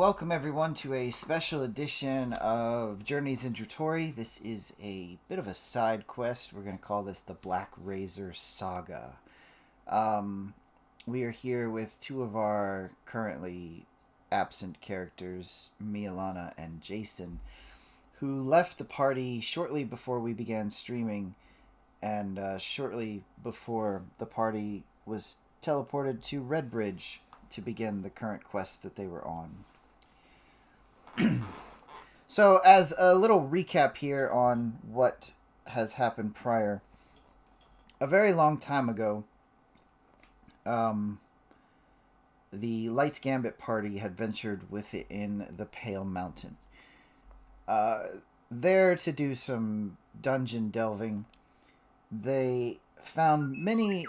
Welcome everyone to a special edition of Journeys in Dratori. This is a bit of a side quest. We're going to call this the Blackrazor Saga. We are here with two of our currently absent characters, Mialana and Jacen, who left the party shortly before we began streaming and shortly before the party was teleported to Redbridge to begin the current quest that they were on. So, as a little recap here on what has happened prior, a very long time ago, the Lights Gambit party had ventured within the Pale Mountain. There to do some dungeon delving, they found many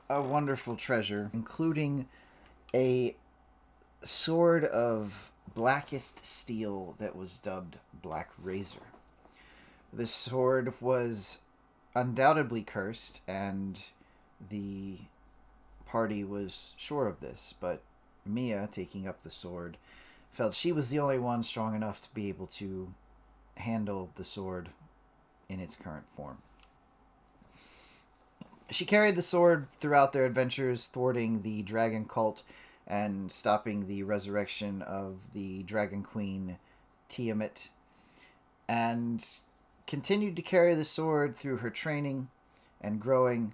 a wonderful treasure, including a sword of blackest steel that was dubbed Blackrazor. This sword was undoubtedly cursed, and the party was sure of this, but Mia, taking up the sword, felt she was the only one strong enough to be able to handle the sword in its current form. She carried the sword throughout their adventures, thwarting the dragon cult and stopping the resurrection of the Dragon Queen Tiamat, and continued to carry the sword through her training and growing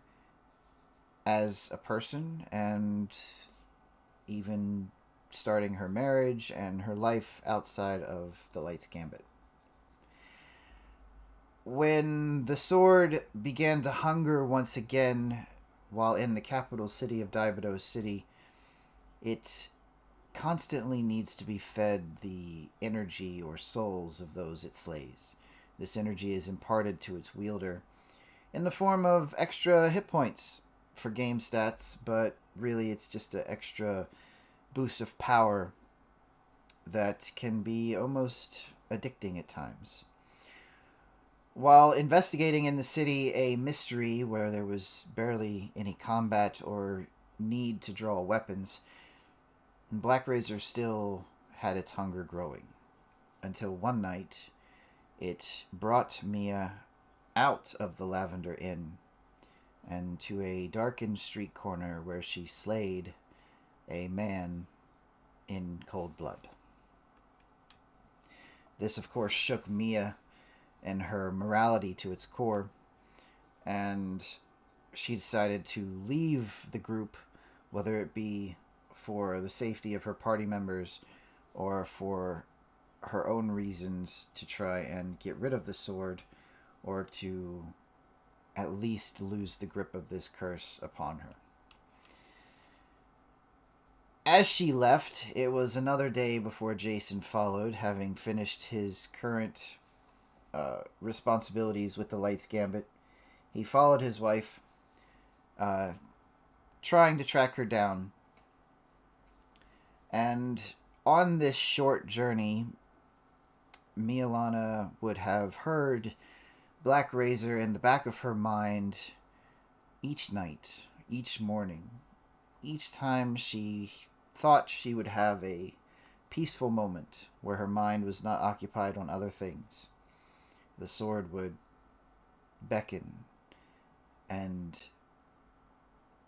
as a person, and even starting her marriage and her life outside of the Lights Gambit. When the sword began to hunger once again while in the capital city of Diabodos City, it constantly needs to be fed the energy or souls of those it slays. This energy is imparted to its wielder in the form of extra hit points for game stats, but really it's just an extra boost of power that can be almost addicting at times. While investigating in the city a mystery where there was barely any combat or need to draw weapons, Blackrazor still had its hunger growing, until one night it brought Mia out of the Lavender Inn and to a darkened street corner where she slayed a man in cold blood. This, of course, shook Mia and her morality to its core, and she decided to leave the group, whether it be for the safety of her party members or for her own reasons to try and get rid of the sword, or to at least lose the grip of this curse upon her. As she left, it was another day before Jacen followed, having finished his current responsibilities with the Lights Gambit. He followed his wife, trying to track her down. And on this short journey, Mialana would have heard Blackrazor in the back of her mind each night, each morning, each time she thought she would have a peaceful moment where her mind was not occupied on other things. The sword would beckon and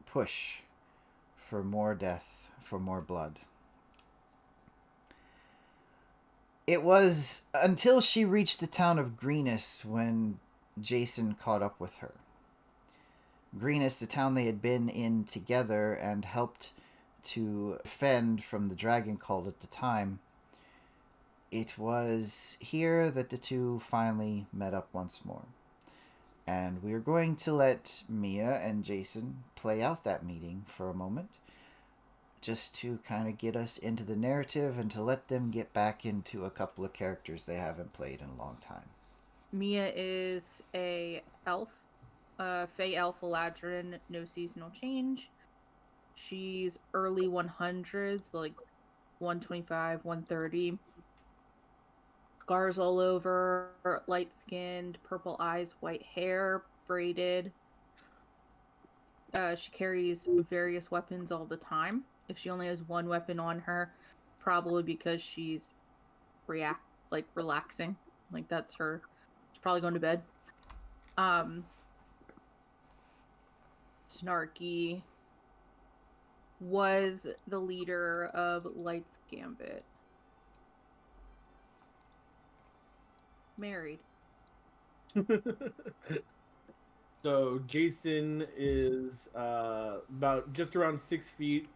push for more death, for more blood. It was until she reached the town of Greenest when Jacen caught up with her. Greenest, the town they had been in together and helped to fend from the dragon cult at the time. It was here that the two finally met up once more. And we are going to let Mia and Jacen play out that meeting for a moment, just to kind of get us into the narrative and to let them get back into a couple of characters they haven't played in a long time. Mia is a elf, Fey elf Eladrin, no seasonal change. She's early 100s, like 125, 130. Scars all over, light skinned, purple eyes, white hair, braided. She carries various weapons all the time. If she only has one weapon on her, probably because she's relaxing. Like that's her. She's probably going to bed. Snarky was the leader of Light's Gambit. Married. So Jacen is about just around 6 feet.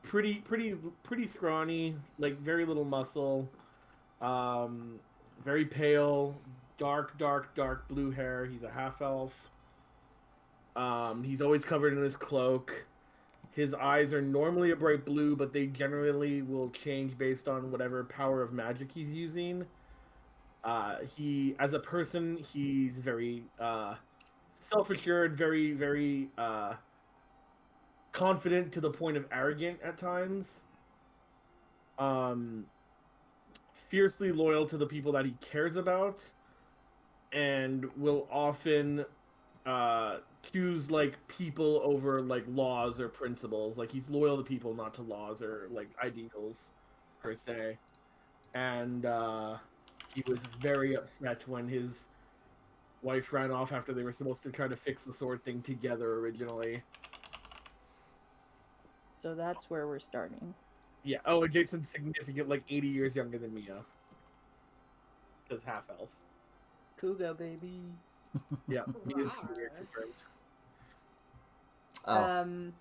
Pretty scrawny, like very little muscle. Very pale, dark blue hair. He's a half elf. He's always covered in his cloak. His eyes are normally a bright blue, but they generally will change based on whatever power of magic he's using. He, as a person, he's very self-assured, very confident to the point of arrogant at times. Fiercely loyal to the people that he cares about, and will often choose like people over like laws or principles. Like he's loyal to people, not to laws or like ideals per se. And he was very upset when his wife ran off after they were supposed to try to fix the sword thing together originally. So that's where we're starting. Yeah. Oh, and Jason's significant, like 80 years younger than Mia. Because half elf. Kuga, baby. Yeah. Mia's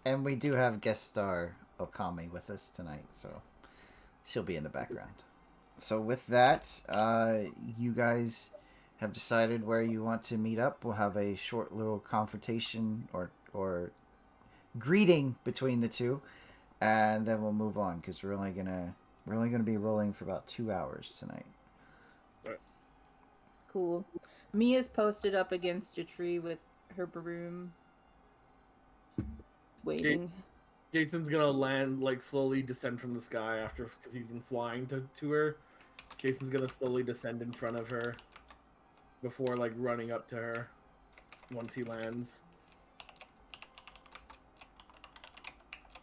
and we do have guest star Okami with us tonight, so she'll be in the background. So with that, you guys have decided where you want to meet up. We'll have a short little confrontation or greeting between the two, and then we'll move on because we're only gonna be rolling for about 2 hours tonight. Cool. Mia's posted up against a tree with her broom, waiting. Jason's gonna land, like slowly descend from the sky after, because he's been flying to her. Jason's gonna slowly descend in front of her before like running up to her once he lands.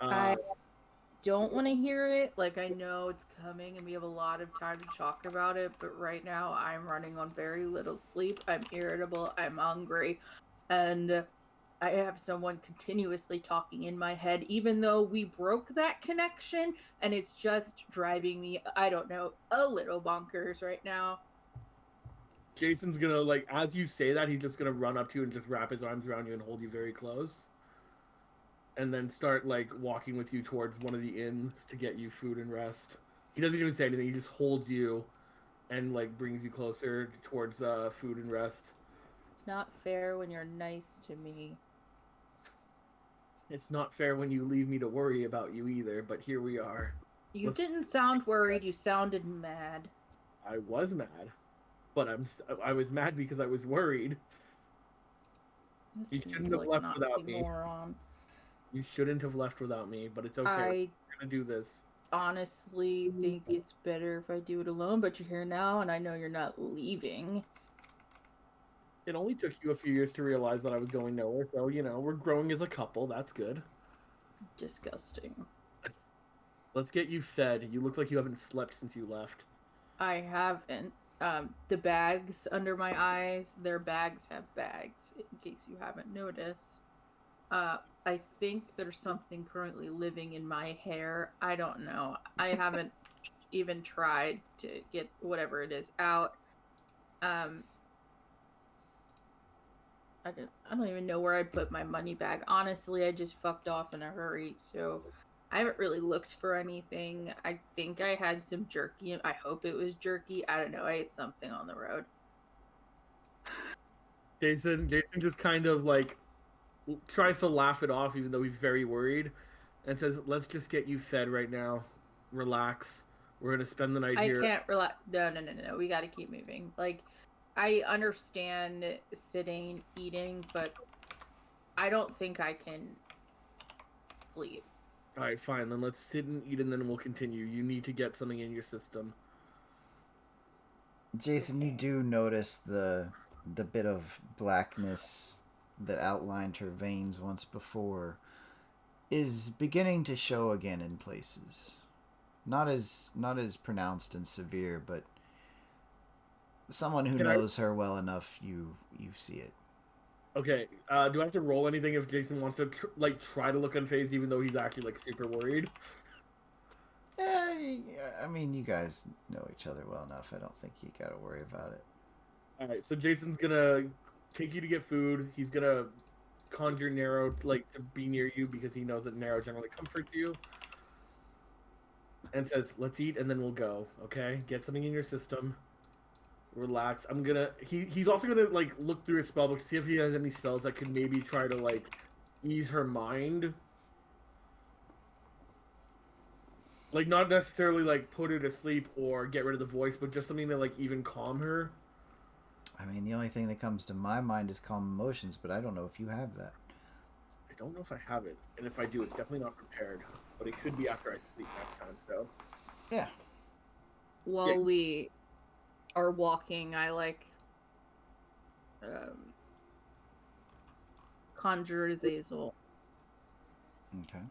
I don't want to hear it. Like, I know it's coming and we have a lot of time to talk about it, but right now I'm running on very little sleep. I'm irritable. I'm hungry. And I have someone continuously talking in my head, even though we broke that connection, and it's just driving me, I don't know, a little bonkers right now. Jason's gonna, like, as you say that, he's just gonna run up to you and just wrap his arms around you and hold you very close. And then start, like, walking with you towards one of the inns to get you food and rest. He doesn't even say anything, he just holds you and, like, brings you closer towards food and rest. It's not fair when you're nice to me. It's not fair when you leave me to worry about you either, but here we are. You didn't sound worried, you sounded mad. I was mad. But I was mad because I was worried. You shouldn't have left without me. You shouldn't have left without me, but it's okay. We're gonna do this. Honestly think it's better if I do it alone, but you're here now and I know you're not leaving. It only took you a few years to realize that I was going nowhere, so, you know, we're growing as a couple. That's good. Disgusting. Let's get you fed. You look like you haven't slept since you left. I haven't. The bags under my eyes, their bags have bags, in case you haven't noticed. I think there's something currently living in my hair. I don't know. I haven't even tried to get whatever it is out. I don't even know where I put my money bag. Honestly, I just fucked off in a hurry, so I haven't really looked for anything. I think I had some jerky. I hope it was jerky. I don't know. I ate something on the road. Jacen just kind of like tries to laugh it off, even though he's very worried, and says, "Let's just get you fed right now. Relax. We're gonna spend the night here." I can't relax. No. We gotta keep moving. Like, I understand sitting, eating, but I don't think I can sleep. Alright, fine. Then let's sit and eat and then we'll continue. You need to get something in your system. Jacen, you do notice the bit of blackness that outlined her veins once before is beginning to show again in places. Not as pronounced and severe, but someone who Can knows her well enough, you see it. Okay. Do I have to roll anything if Jacen wants to try to look unfazed, even though he's actually super worried? I mean, you guys know each other well enough. I don't think you gotta worry about it. All right. So Jacen's gonna take you to get food. He's gonna conjure Nero to be near you because he knows that Nero generally comforts you. And says, "Let's eat and then we'll go. Okay, get something in your system. Relax. I'm gonna." He's also gonna look through his spellbook to see if he has any spells that could maybe try to ease her mind. Not necessarily put her to sleep or get rid of the voice, but just something to even calm her. I mean, the only thing that comes to my mind is calm emotions, but I don't know if you have that. I don't know if I have it, and if I do, it's definitely not prepared. But it could be after I sleep next time. So yeah. While we are walking, I conjure Azazel. Okay.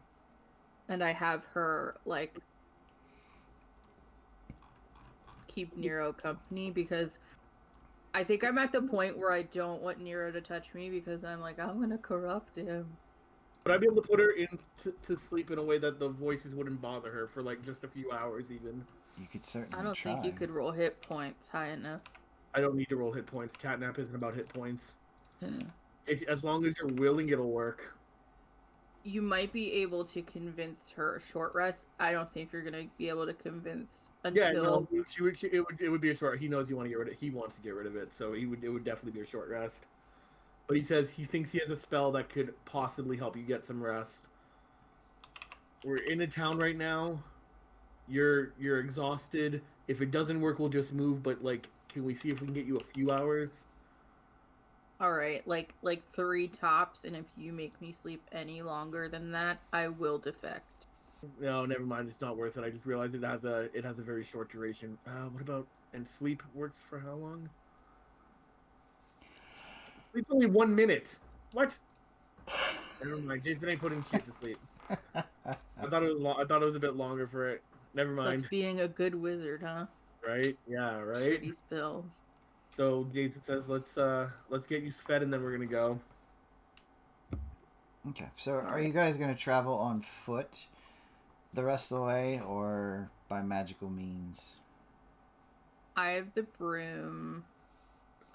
And I have her keep Nero company because I think I'm at the point where I don't want Nero to touch me because I'm I'm gonna corrupt him. But I'd be able to put her to sleep in a way that the voices wouldn't bother her for just a few hours even. You could certainly I don't try. think you could roll hit points high enough. I don't need to roll hit points. Catnap isn't about hit points. As long as you're willing, it'll work. You might be able to convince her short rest. I don't think you're gonna be able to convince until. Yeah, no, it would be a short. He knows you want to get rid of. He wants to get rid of it, so it would definitely be a short rest. But he says he thinks he has a spell that could possibly help you get some rest. We're in a town right now. You're exhausted. If it doesn't work, we'll just move. But can we see if we can get you a few hours? All right, like 3 tops, and if you make me sleep any longer than that, I will defect. No, never mind. It's not worth it. I just realized it has a very short duration. What about sleep works for how long? Sleep only 1 minute. What? Never mind. Jason ain't putting shit to sleep. I thought it was I thought it was a bit longer for it. Never mind. Sucks being a good wizard, huh? Right? Yeah. Right. Shitty spells. So Jason says, "Let's get you fed, and then we're gonna go." Okay. So, are you guys gonna travel on foot the rest of the way, or by magical means? I have the broom.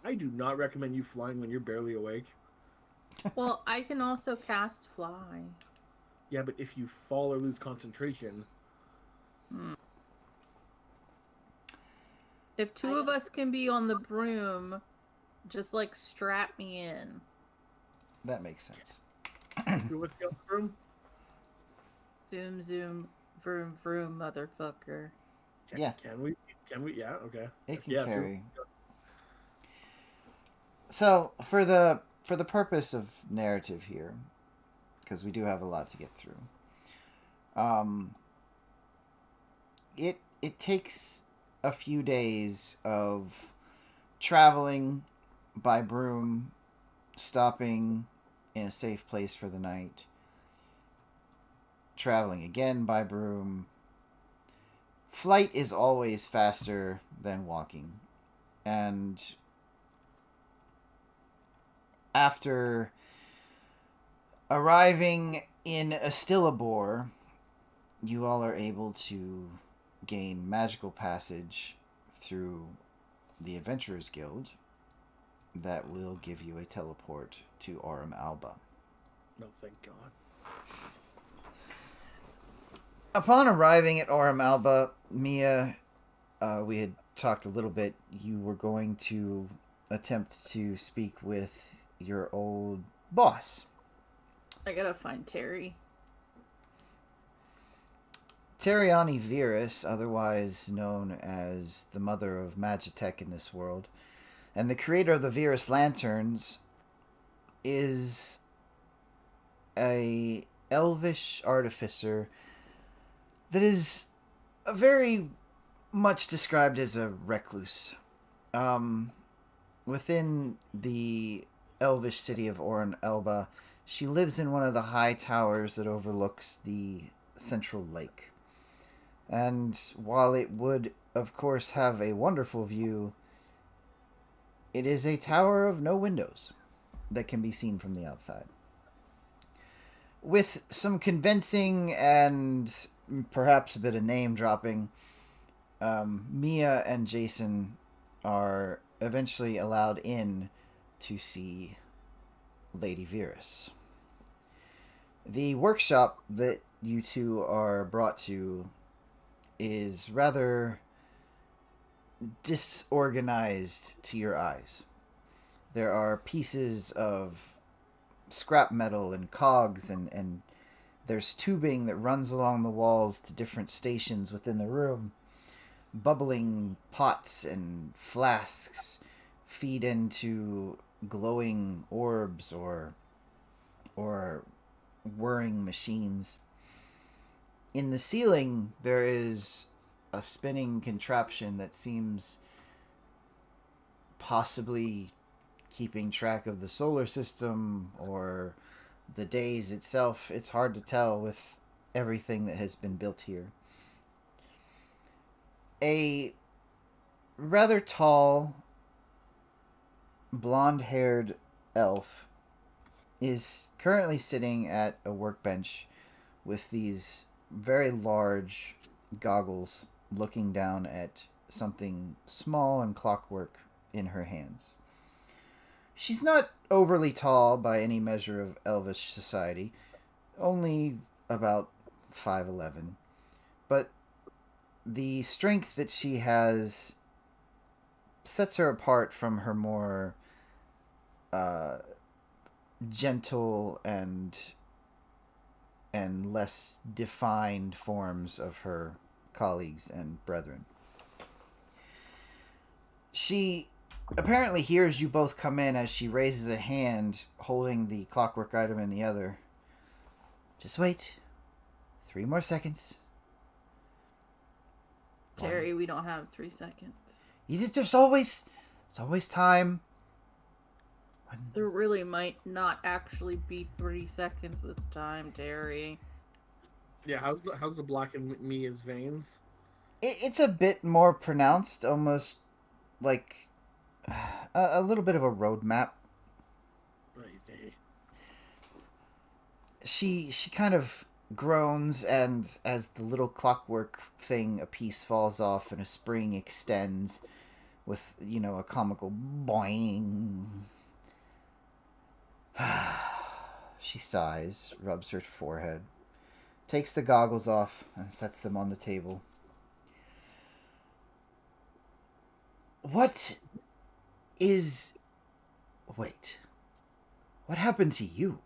I do not recommend you flying when you're barely awake. Well, I can also cast fly. Yeah, but if you fall or lose concentration. If 2 of us can be on the broom, just strap me in. That makes sense. Who was the room? Zoom, zoom, vroom, vroom, motherfucker. Yeah. Can we? Yeah. Okay. It can Yeah, carry. So for the purpose of narrative here, because we do have a lot to get through, it takes a few days of traveling by broom, stopping in a safe place for the night, traveling again by broom. Flight is always faster than walking, and after arriving in Astilabor, you all are able to gain magical passage through the Adventurers Guild that will give you a teleport to Aurum Alba. No, thank God. Upon arriving at Aurum Alba, Mia, we had talked a little bit. You were going to attempt to speak with your old boss. I gotta find Terry. Teriani Virus, otherwise known as the mother of Magitech in this world, and the creator of the Virus Lanterns, is a elvish artificer that is very much described as a recluse. Within the elvish city of Aurum Alba, she lives in one of the high towers that overlooks the central lake. And while it would, of course, have a wonderful view, it is a tower of no windows that can be seen from the outside. With some convincing and perhaps a bit of name dropping, Mia and Jacen are eventually allowed in to see Lady Virus. The workshop that you two are brought to is rather disorganized to your eyes. There are pieces of scrap metal and cogs, and there's tubing that runs along the walls to different stations within the room. Bubbling pots and flasks feed into glowing orbs or whirring machines. In the ceiling, there is a spinning contraption that seems possibly keeping track of the solar system or the days itself. It's hard to tell with everything that has been built here. A rather tall, blonde-haired elf is currently sitting at a workbench with these very large goggles looking down at something small and clockwork in her hands. She's not overly tall by any measure of elvish society, only about 5'11", but the strength that she has sets her apart from her more gentle and less defined forms of her colleagues and brethren. She apparently hears you both come in as she raises a hand holding the clockwork item in the other. Just wait. 3 more seconds. Terry, we don't have 3 seconds. There's always time. There really might not actually be 3 seconds this time, Terry. Yeah, how's the black in Mia's veins? It's a bit more pronounced, almost like a little bit of a roadmap. She kind of groans, and as the little clockwork thing, a piece falls off and a spring extends with, a comical boing. She sighs, rubs her forehead, takes the goggles off, and sets them on the table. What happened to you?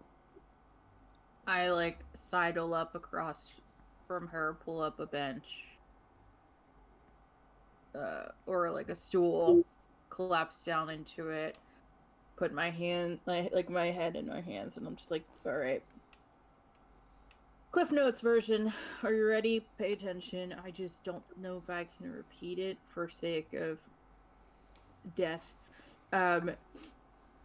I, sidle up across from her, pull up a bench. Or, a stool, collapse down into it, put my head in my hands, and I'm just like, alright. Cliff Notes version. Are you ready? Pay attention. I just don't know if I can repeat it for sake of death.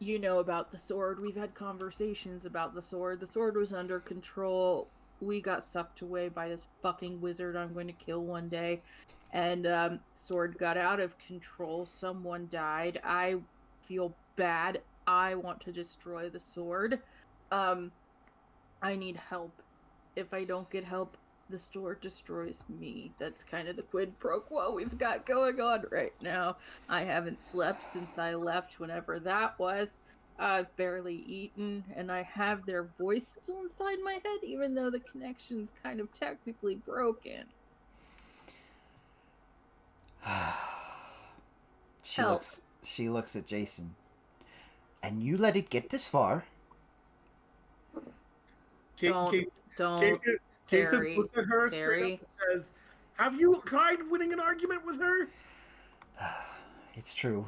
You know about the sword. We've had conversations about the sword. The sword was under control. We got sucked away by this fucking wizard I'm going to kill one day. And sword got out of control. Someone died. I feel bad. I want to destroy the sword. I need help. If I don't get help, the sword destroys me. That's kind of the quid pro quo we've got going on right now. I haven't slept since I left, whenever that was. I've barely eaten, and I have their voice still inside my head, even though the connection's kind of technically broken. She looks at Jacen. And you let it get this far? Don't, Jacen looked at her Terry. straight up and says, "Have you tried winning an argument with her?" It's true.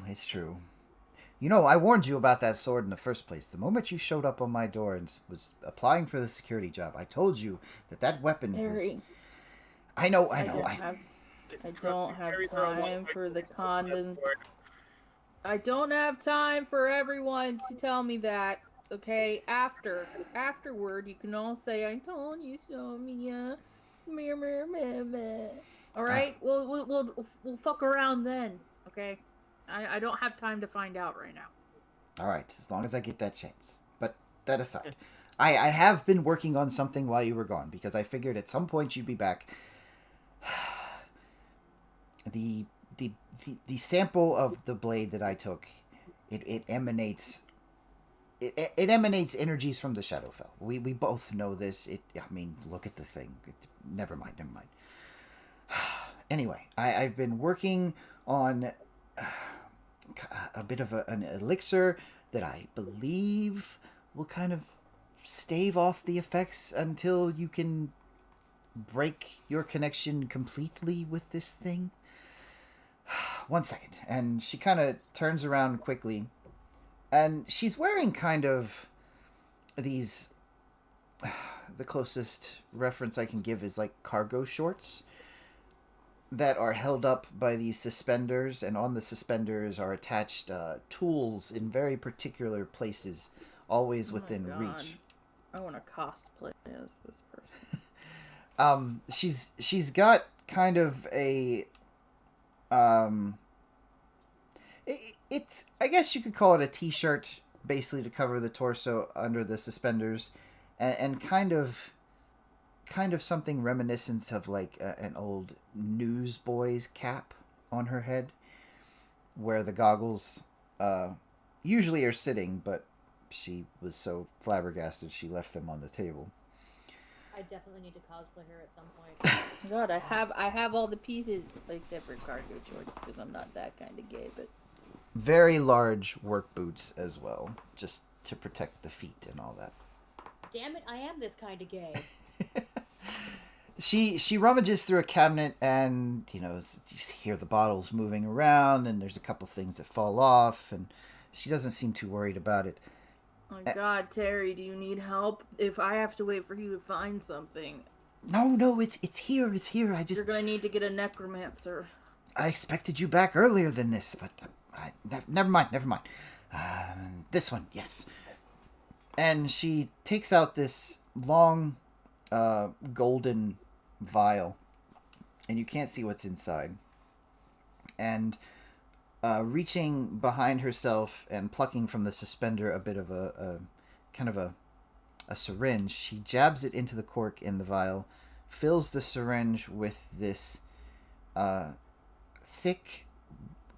I warned you about that sword in the first place. The moment you showed up on my door and was applying for the security job, I told you that weapon was... I know. I don't have time for the condom. I don't have time for everyone to tell me that. Okay, afterward, you can all say, "I told you so, Mia. All right, we'll fuck around then. Okay, I don't have time to find out right now. All right, as long as I get that chance. But that aside, I have been working on something while you were gone because I figured at some point you'd be back. The the sample of the blade that I took, it emanates. It emanates energies from the Shadowfell. We both know this. I mean, look at the thing. Never mind. Anyway, I've been working on a bit of an elixir that I believe will kind of stave off the effects until you can break your connection completely with this thing. 1 second. And she kind of turns around quickly. And she's wearing kind of these... The closest reference I can give is like cargo shorts that are held up by these suspenders, and on the suspenders are attached tools in very particular places, always within reach. I want to cosplay as this person. She's got kind of a it's I guess you could call it a t-shirt, basically to cover the torso under the suspenders, and kind of something reminiscent of like an old newsboy's cap on her head, where the goggles usually are sitting, but she was so flabbergasted she left them on the table. I definitely need to cosplay her at some point. God, I have all the pieces except for cargo shorts because I'm not that kind of gay. But very large work boots as well, just to protect the feet and all that. Damn it, I am this kind of gay. She rummages through a cabinet, and you hear the bottles moving around, and there's a couple things that fall off, and she doesn't seem too worried about it. Oh my God, Terry, do you need help? If I have to wait for you to find something. No, it's here. You're gonna need to get a necromancer. I expected you back earlier than this, but never mind. This one, yes. And she takes out this long, golden vial, and you can't see what's inside. And reaching behind herself and plucking from the suspender a bit of a syringe, she jabs it into the cork in the vial, fills the syringe with this thick,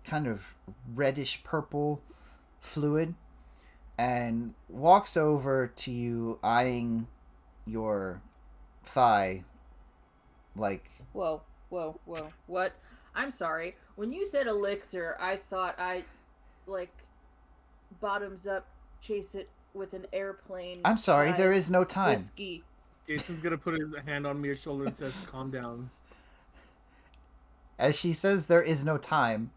kind of reddish purple fluid, and walks over to you, eyeing your thigh like... Whoa, what? I'm sorry. When you said elixir, I thought bottoms up, chase it with an airplane. I'm sorry, there is no time. Whiskey. Jason's gonna put his hand on Mia's shoulder and says, "Calm down." As she says there is no time,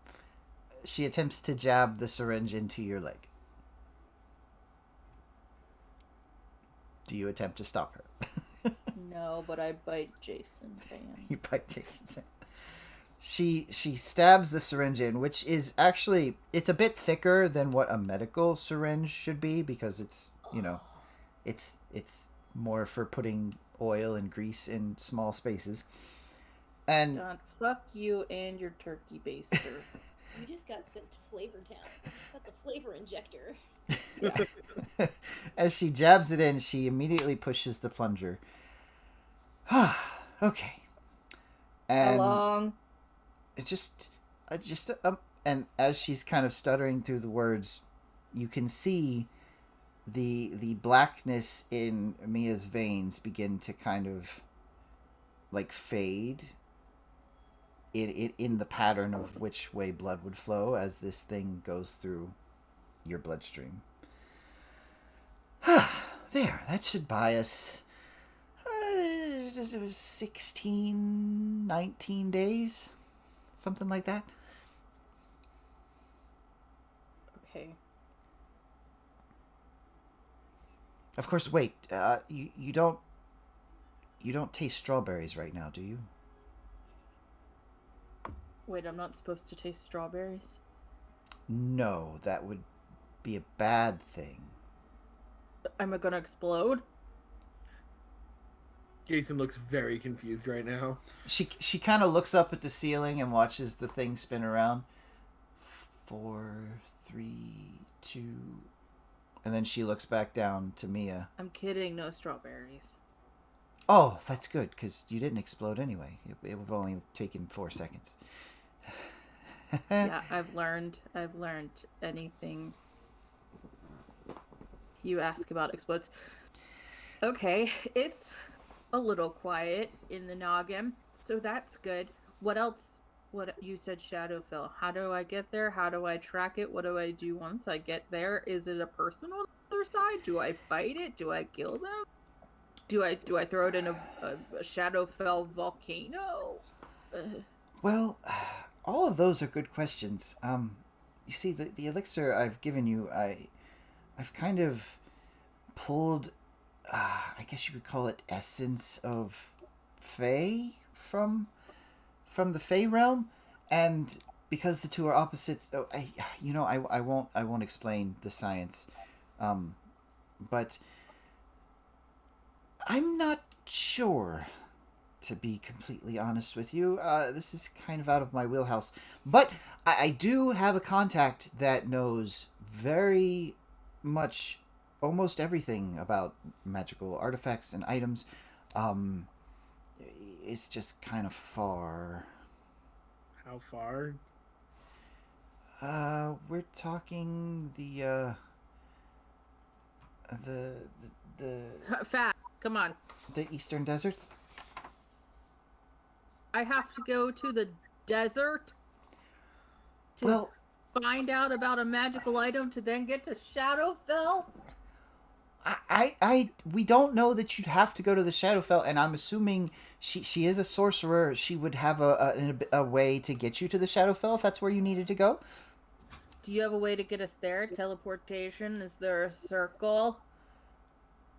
she attempts to jab the syringe into your leg. Do you attempt to stop her? No, but I bite Jason's hand. You bite Jason's hand. She stabs the syringe in, which is actually, it's a bit thicker than what a medical syringe should be, because it's, it's more for putting oil and grease in small spaces. And God, fuck you and your turkey baster. You just got sent to Flavor Town. That's a flavor injector. As she jabs it in, she immediately pushes the plunger. Okay. And how long? It just, and as she's kind of stuttering through the words, you can see the blackness in Mia's veins begin to kind of like fade in the pattern of which way blood would flow as this thing goes through your bloodstream. There, that should buy us 16, 19 days. Something like that. Okay. Of course, wait. You don't taste strawberries right now, do you? Wait, I'm not supposed to taste strawberries? No, that would be a bad thing. Am I gonna explode? Jacen looks very confused right now. She kind of looks up at the ceiling and watches the thing spin around. 4, 3, 2, and then she looks back down to Mia. I'm kidding, no strawberries. Oh, that's good, because you didn't explode anyway. It would have only taken 4 seconds. Yeah, I've learned anything you ask about explodes. Okay, it's a little quiet in the noggin, so that's good. What else? What you said, Shadowfell. How do I get there? How do I track it? What do I do once I get there? Is it a person on the other side? Do I fight it? Do I kill them? Do I throw it in a Shadowfell volcano? Well, all of those are good questions. You see, the elixir I've given you, I've kind of pulled, I guess you could call it essence of Fae from the Fae realm, and because the two are opposites, I won't explain the science, but I'm not sure, to be completely honest with you. This is kind of out of my wheelhouse, but I do have a contact that knows very much almost everything about magical artifacts and items. It's just kind of far. How far? We're talking the Fat, come on. the eastern deserts. I have to go to the desert to find out about a magical item to then get to Shadowfell? We don't know that you'd have to go to the Shadowfell, and I'm assuming she is a sorcerer. She would have a way to get you to the Shadowfell if that's where you needed to go. Do you have a way to get us there? Teleportation? Is there a circle?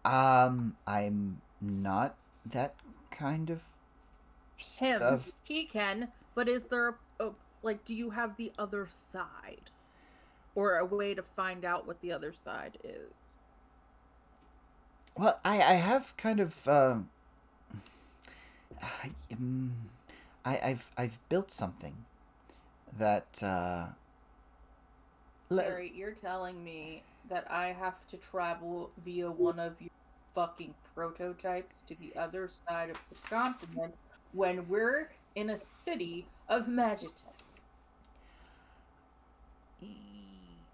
I'm not that kind of Him. He can, but is there do you have the other side? Or a way to find out what the other side is? Well, I have kind of I've built something that Larry, you're telling me that I have to travel via one of your fucking prototypes to the other side of the continent when we're in a city of Magitech.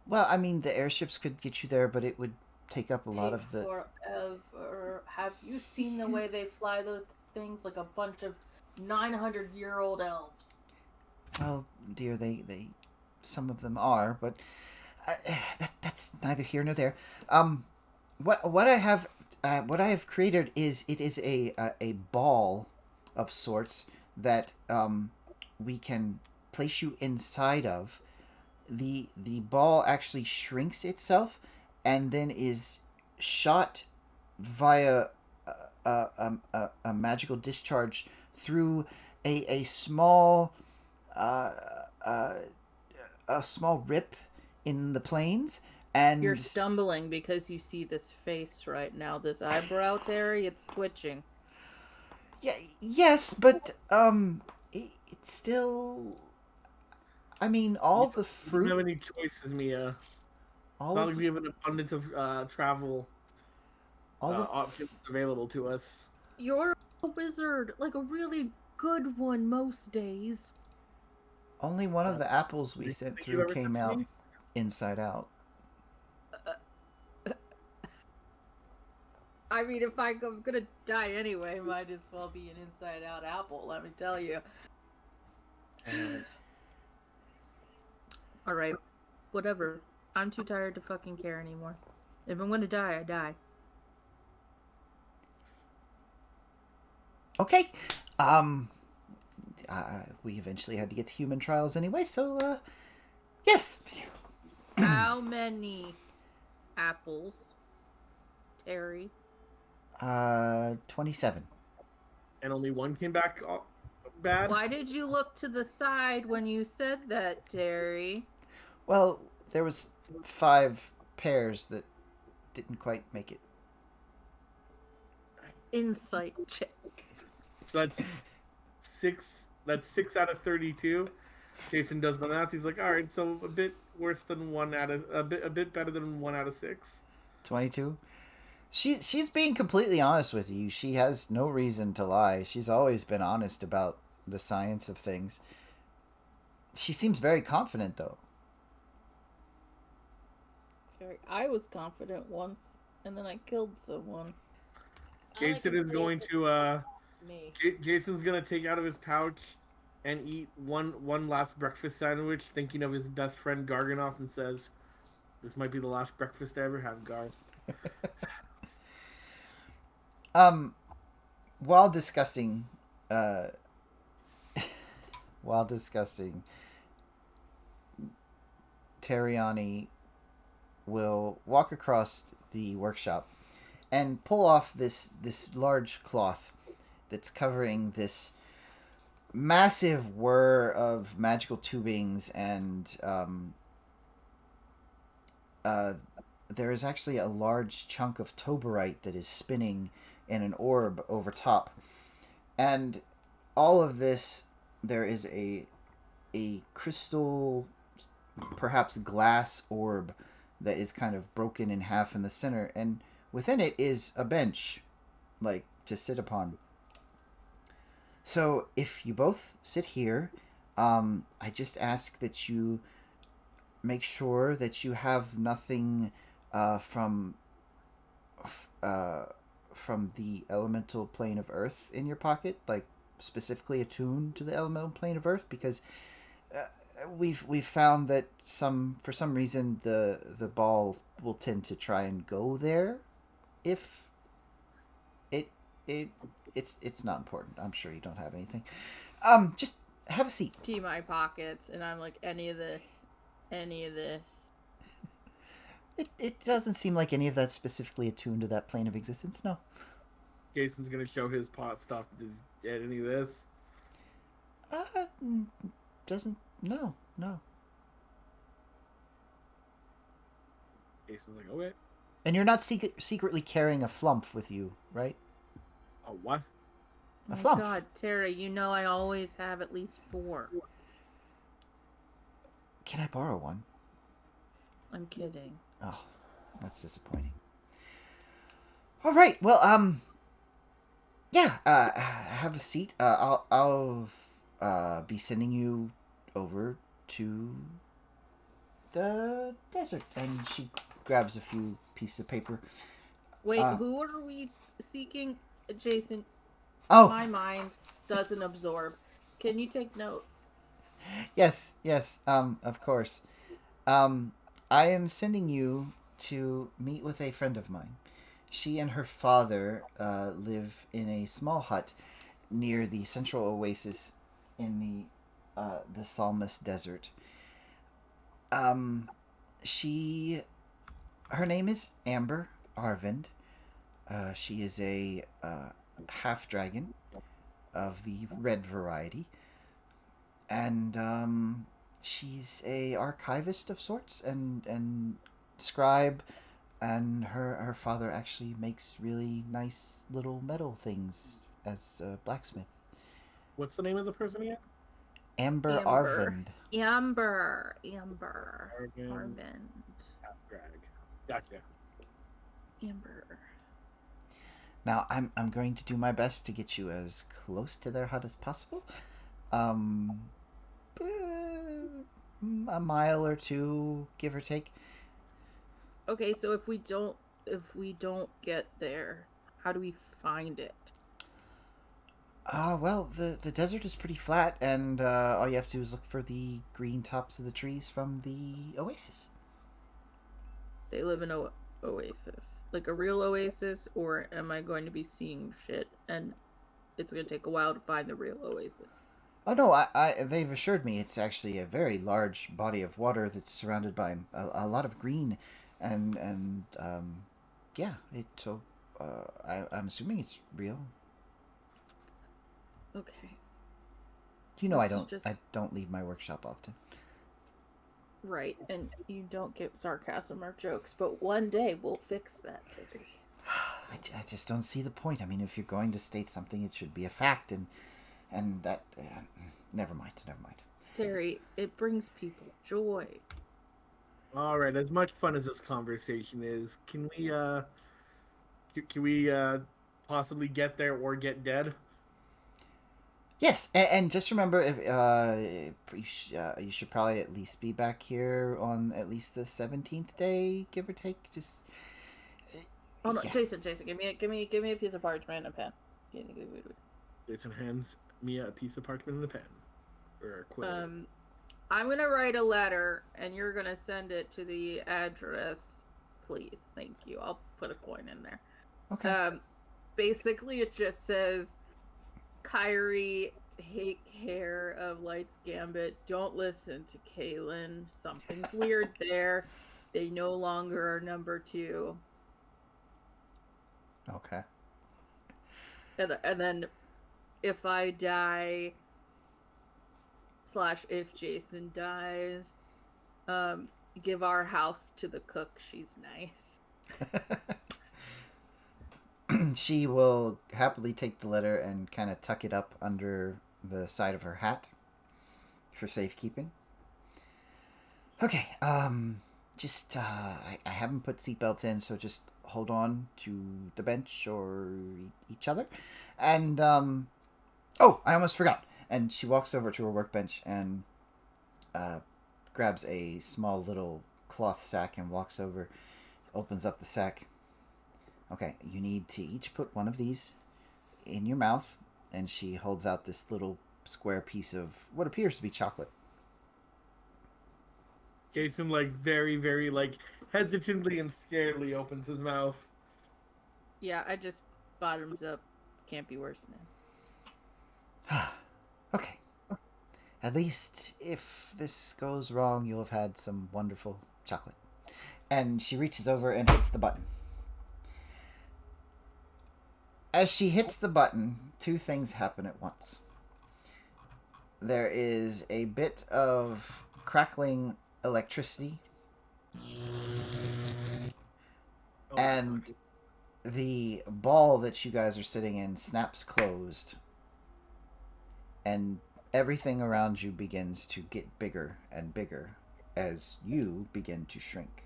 Well, I mean, the airships could get you there, but it would take up a lot of the... Forever. Have you seen the way they fly those things like a bunch of 900-year-old elves? Well, dear, they some of them are, but that's neither here nor there. What I have created is a ball of sorts that we can place you inside of. The ball actually shrinks itself and then is shot via a magical discharge through a small rip in the plains. And you're stumbling because you see this face right now, this eyebrow, Terry. It's twitching. Yeah, yes, but it's still. I mean, all the fruit. We don't have any choices, Mia. Not like we have an abundance of travel options available to us. You're a wizard, like a really good one most days. Only one of the apples we sent through came out inside out. I mean, if I'm gonna die anyway, might as well be an inside-out apple, let me tell you. Alright, whatever. I'm too tired to fucking care anymore. If I'm gonna die, I die. Okay. We eventually had to get to human trials anyway, so, yes. How many apples, Terry? 27. And only one came back bad? Why did you look to the side when you said that, Terry? Well, there was 5 pairs that didn't quite make it. insight check. So that's 6. That's 6 out of 32. Jacen does the math. He's like, all right, so a bit worse than a bit better than 1 out of 6. 22. She's being completely honest with you. She has no reason to lie. She's always been honest about the science of things. She seems very confident, though. Sorry, I was confident once, and then I killed someone. Jacen is going to Me. Jason's gonna take out of his pouch and eat one last breakfast sandwich, thinking of his best friend Garganoth, and says, "This might be the last breakfast I ever have, Garth." While discussing, while discussing, Terriani will walk across the workshop and pull off this large cloth that's covering this massive whir of magical tubings, and there is actually a large chunk of toberite that is spinning in an orb over top. And all of this, there is a crystal, perhaps glass orb that is kind of broken in half in the center, and within it is a bench, like, to sit upon. So if you both sit here, I just ask that you make sure that you have nothing from the elemental plane of Earth in your pocket, like specifically attuned to the elemental plane of Earth, because we've found that for some reason the ball will tend to try and go there if it's not important. I'm sure you don't have anything. Just have a seat. To my pockets, and I'm like, any of this. It doesn't seem like any of that's specifically attuned to that plane of existence. No. Jason's gonna show his pot stuff. Does get any of this? Doesn't. No. Jason's like, okay. And you're not secretly carrying a flump with you, right? A what? A Oh flump. God, Tara, you know I always have at least 4. Can I borrow one? I'm kidding. Oh, that's disappointing. All right. Well, yeah. Have a seat. I'll be sending you over to the desert. And she grabs a few pieces of paper. Wait, who are we seeking? Jacen, Oh, my mind doesn't absorb. Can you take notes? yes. Of course. I am sending you to meet with a friend of mine. She and her father live in a small hut near the central oasis in the Salmus Desert. Her name is Amber Arvind. She is a half dragon of the red variety, and she's a archivist of sorts and scribe, and her father actually makes really nice little metal things as a blacksmith. What's the name of the person again? Amber Arvind. Amber. Arvind. Arvind. Drag. Gotcha. Amber. Now I'm going to do my best to get you as close to their hut as possible. A mile or two, give or take. Okay, so if we don't get there, how do we find it? Well, the desert is pretty flat, and all you have to do is look for the green tops of the trees from the oasis. They live in a oasis, like a real oasis, or am I going to be seeing shit and it's going to take a while to find the real oasis? Oh no, they've assured me it's actually a very large body of water that's surrounded by a lot of green, and yeah, I'm assuming it's real. Okay. You know, I Let's don't leave my workshop often. Right, and you don't get sarcasm or jokes, but one day we'll fix that, Terry. I just don't see the point. I mean, if you're going to state something, it should be a fact, and that... never mind. Terry, it brings people joy. All right, as much fun as this conversation is, can we possibly get there or get dead? Yes, and just remember, if you should probably at least be back here on at least the 17th day, give or take. Just Oh no, yeah. Jacen, give me a piece of parchment and a pen. Jacen hands Mia a piece of parchment and a pen, or a quill. I'm gonna write a letter, and you're gonna send it to the address, please. Thank you. I'll put a coin in there. Okay. Basically, it just says, Kyrie, take care of Light's Gambit. Don't listen to Kaylin. Something's weird there. They no longer are number 2. Okay. And then, if I die, / if Jacen dies, give our house to the cook. She's nice. She will happily take the letter and kind of tuck it up under the side of her hat for safekeeping. Okay, just, I haven't put seatbelts in, so just hold on to the bench or each other. And, oh, I almost forgot. And she walks over to her workbench and grabs a small little cloth sack and walks over, opens up the sack. Okay, you need to each put one of these in your mouth, and she holds out this little square piece of what appears to be chocolate. Jacen, very, very, hesitantly and scaredly opens his mouth. Yeah, I just bottoms up. Can't be worse now. Okay. At least if this goes wrong, you'll have had some wonderful chocolate. And she reaches over and hits the button. As she hits the button, 2 things happen at once. There is a bit of crackling electricity, and the ball that you guys are sitting in snaps closed, and everything around you begins to get bigger and bigger as you begin to shrink.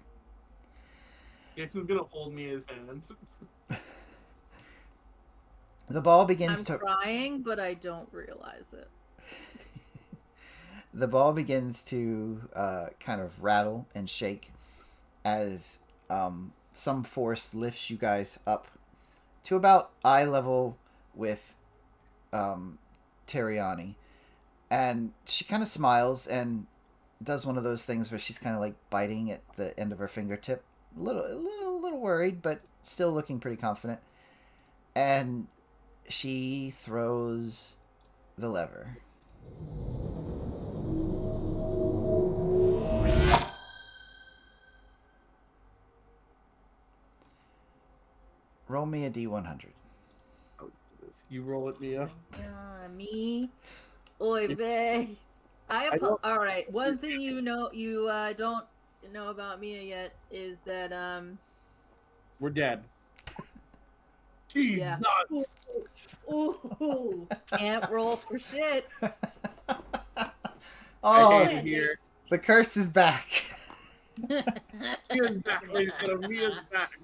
Jason's gonna hold me his hand. The ball begins I'm crying, but I don't realize it. The ball begins to kind of rattle and shake as some force lifts you guys up to about eye level with Terriani. And she kind of smiles and does one of those things where she's kind of biting at the end of her fingertip. A little worried, but still looking pretty confident. And she throws the lever. Roll me a D100. Oh, you roll it, Mia. Me? Oy vey. All right. One thing you don't know about Mia yet is that we're dead. Jesus. Yeah. Ooh. Can't roll for shit. Oh, I hate it here. the curse is back. Mia's back, ladies and gentlemen. Mia's back.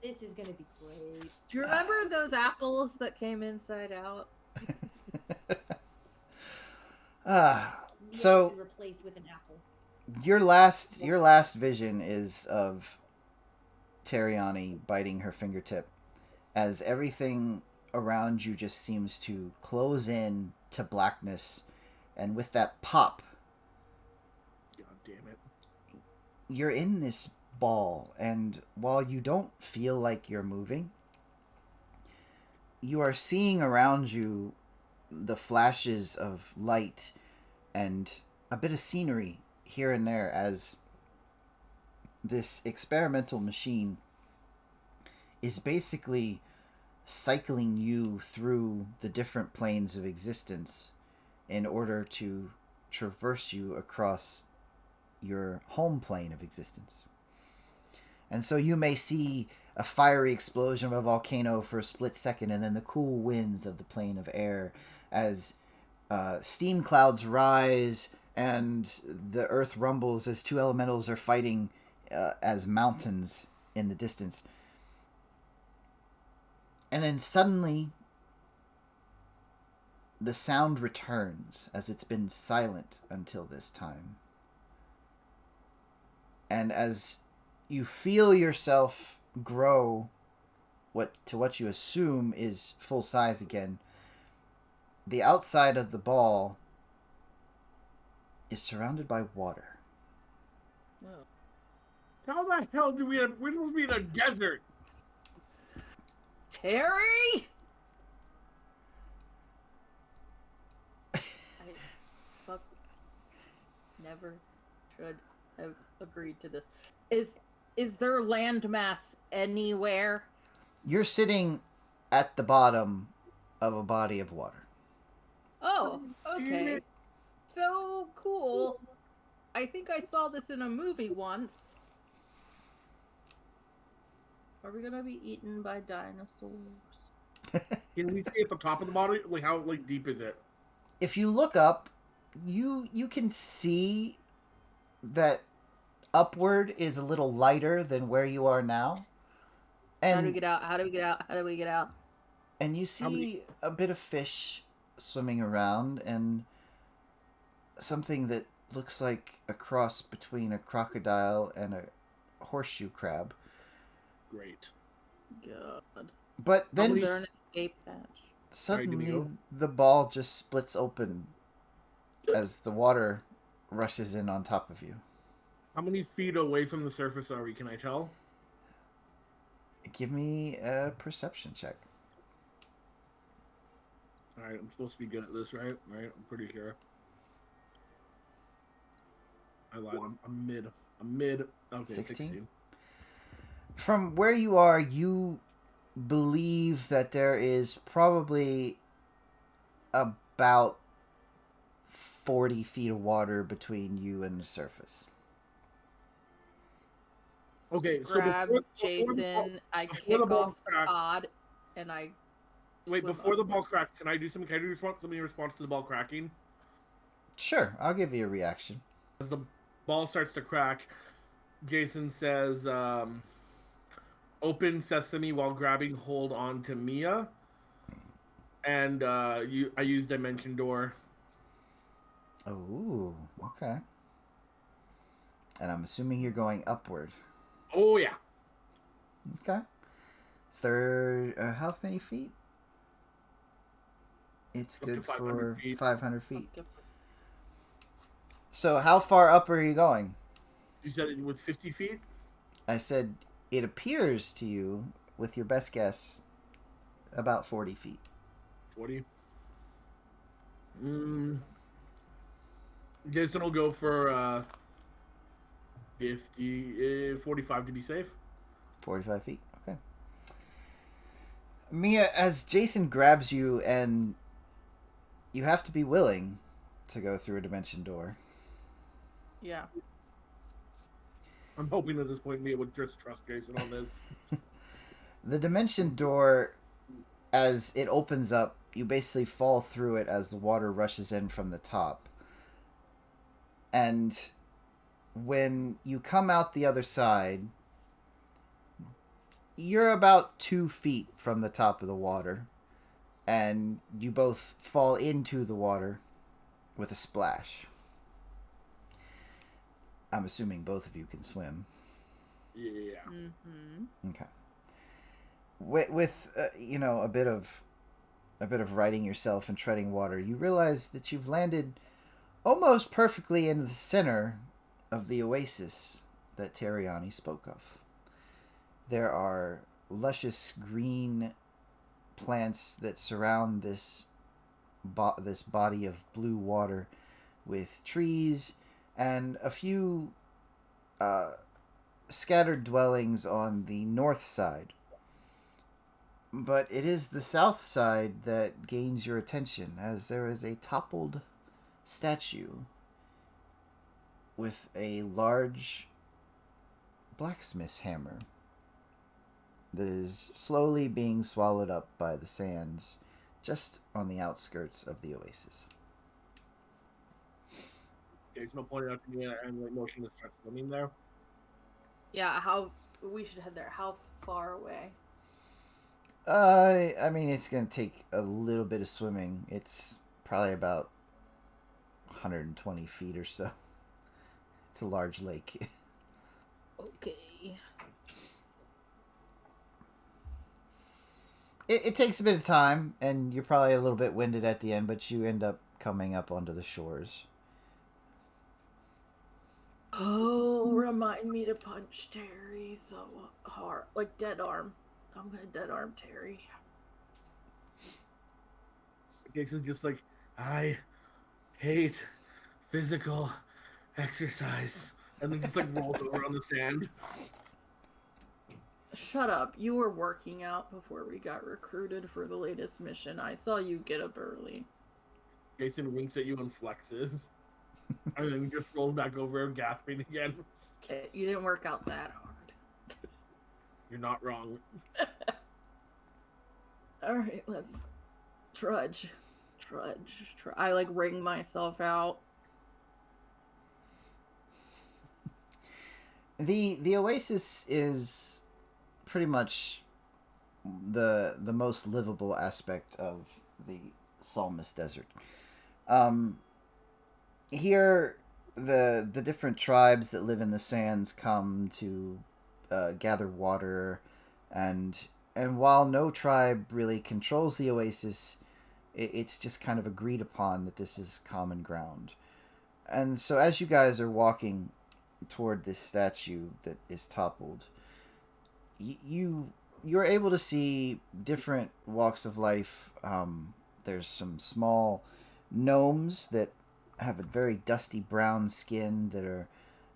This is gonna be great. Do you remember those apples that came inside out? So Replaced with an apple. your last vision is of Terriani biting her fingertip as everything around you just seems to close in to blackness, and with that pop, God damn it. you're in this ball, and while you don't feel like you're moving, you are seeing around you the flashes of light and a bit of scenery here and there as this experimental machine is basically cycling you through the different planes of existence in order to traverse you across your home plane of existence. And so you may see a fiery explosion of a volcano for a split second, and then the cool winds of the plane of air as steam clouds rise and the earth rumbles as two elementals are fighting as mountains in the distance. And then suddenly, the sound returns as it's been silent until this time. And as you feel yourself grow to what you assume is full size again, the outside of the ball is surrounded by water. How the hell do we're supposed to be in a desert? Terry? Fuck. Never should have agreed to this. Is there landmass anywhere? You're sitting at the bottom of a body of water. Oh, okay. So cool. I think I saw this in a movie once. Are we gonna be eaten by dinosaurs? Can we see at the top of the body? Like how deep is it? If you look up, you can see that upward is a little lighter than where you are now. And How do we get out? How do we get out? How do we get out? And you see a bit of fish swimming around and something that looks like a cross between a crocodile and a horseshoe crab. Great. God. But then Is there an escape hatch? suddenly the ball just splits open as the water rushes in on top of you. How many feet away from the surface are we? Can I tell? Give me a perception check. All right, I'm supposed to be good at this, right? Right, I'm pretty sure. I lied. I'm mid. I'm mid. Okay, 16. From where you are, you believe that there is probably about 40 feet of water between you and the surface. Okay, so Grab Jacen, I kick off the pod, and I wait, before the ball cracks, can I do something? Can I do something in response to the ball cracking? Sure, I'll give you a reaction. As the ball starts to crack, Jacen says, open sesame while grabbing hold on to Mia. And I use Dimension Door. Oh, okay. And I'm assuming you're going upward. Oh, yeah. Okay. How many feet? It's Up to good 500 for feet. 500 feet. So how far up are you going? You said it was 50 feet? I said it appears to you, with your best guess, about 40 feet. 40? Jason will go for 45 to be safe. 45 feet, okay. Mia, as Jacen grabs you, and you have to be willing to go through a dimension door. Yeah. I'm hoping at this point Mia would just trust Jason on this. The dimension door, as it opens up, you basically fall through it as the water rushes in from the top. And when you come out the other side, you're about 2 feet from the top of the water. And you both fall into the water with a splash. I'm assuming both of you can swim. Yeah. Mm-hmm. Okay. With a bit of righting yourself and treading water, you realize that you've landed almost perfectly in the center of the oasis that Terriani spoke of. There are luscious green plants that surround this body of blue water, with trees and a few scattered dwellings on the north side. But it is the south side that gains your attention, as there is a toppled statue with a large blacksmith's hammer that is slowly being swallowed up by the sands just on the outskirts of the oasis. There's no point out to me and like motion to start swimming there. Yeah, how we should head there. How far away? I mean, it's going to take a little bit of swimming. It's probably about 120 feet or so. It's a large lake. Okay. It takes a bit of time, and you're probably a little bit winded at the end, but you end up coming up onto the shores. Oh, remind me to punch Terry so hard. Like, dead arm. I'm gonna dead arm Terry. Jason's just like, I hate physical exercise. And then just like rolls over on the sand. Shut up. You were working out before we got recruited for the latest mission. I saw you get up early. Jacen winks at you and flexes. And then just rolls back over, gasping again. Okay, you didn't work out that hard. You're not wrong. Alright, let's trudge. I like wring myself out. The oasis is pretty much the most livable aspect of the Salmus Desert. Here, the different tribes that live in the sands come to gather water, and while no tribe really controls the oasis, it's just kind of agreed upon that this is common ground. And so as you guys are walking toward this statue that is toppled, you're able to see different walks of life. There's some small gnomes that have a very dusty brown skin that are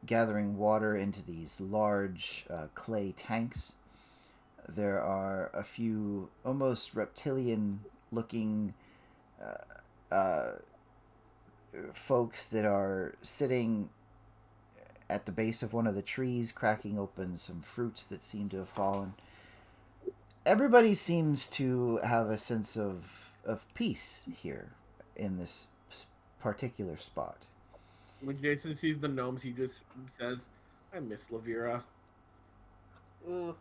gathering water into these large clay tanks. There are a few almost reptilian-looking folks that are sitting at the base of one of the trees, cracking open some fruits that seem to have fallen. Everybody seems to have a sense of peace here in this particular spot. When Jacen sees the gnomes, he just says, I miss Lavira. Ooh.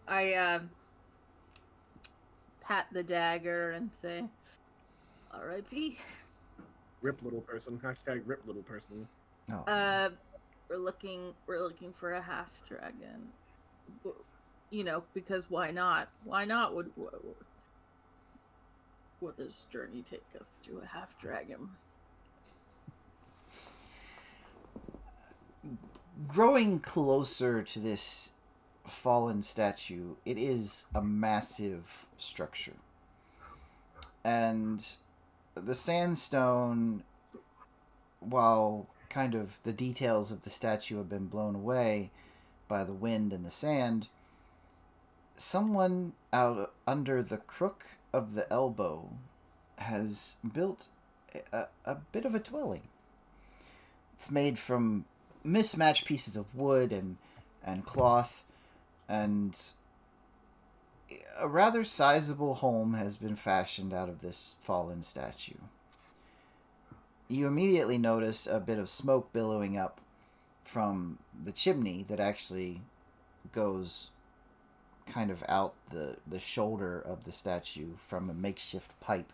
I pat the dagger and say, R.I.P. Rip little person. Hashtag rip little person. Oh. We're looking for a half dragon. You know, because why not? Why not would this journey take us to a half dragon? Growing closer to this fallen statue, it is a massive structure. And the sandstone, while kind of the details of the statue have been blown away by the wind and the sand, someone out under the crook of the elbow has built a bit of a dwelling. It's made from mismatched pieces of wood and cloth, and a rather sizable home has been fashioned out of this fallen statue. You immediately notice a bit of smoke billowing up from the chimney that actually goes kind of out the shoulder of the statue from a makeshift pipe.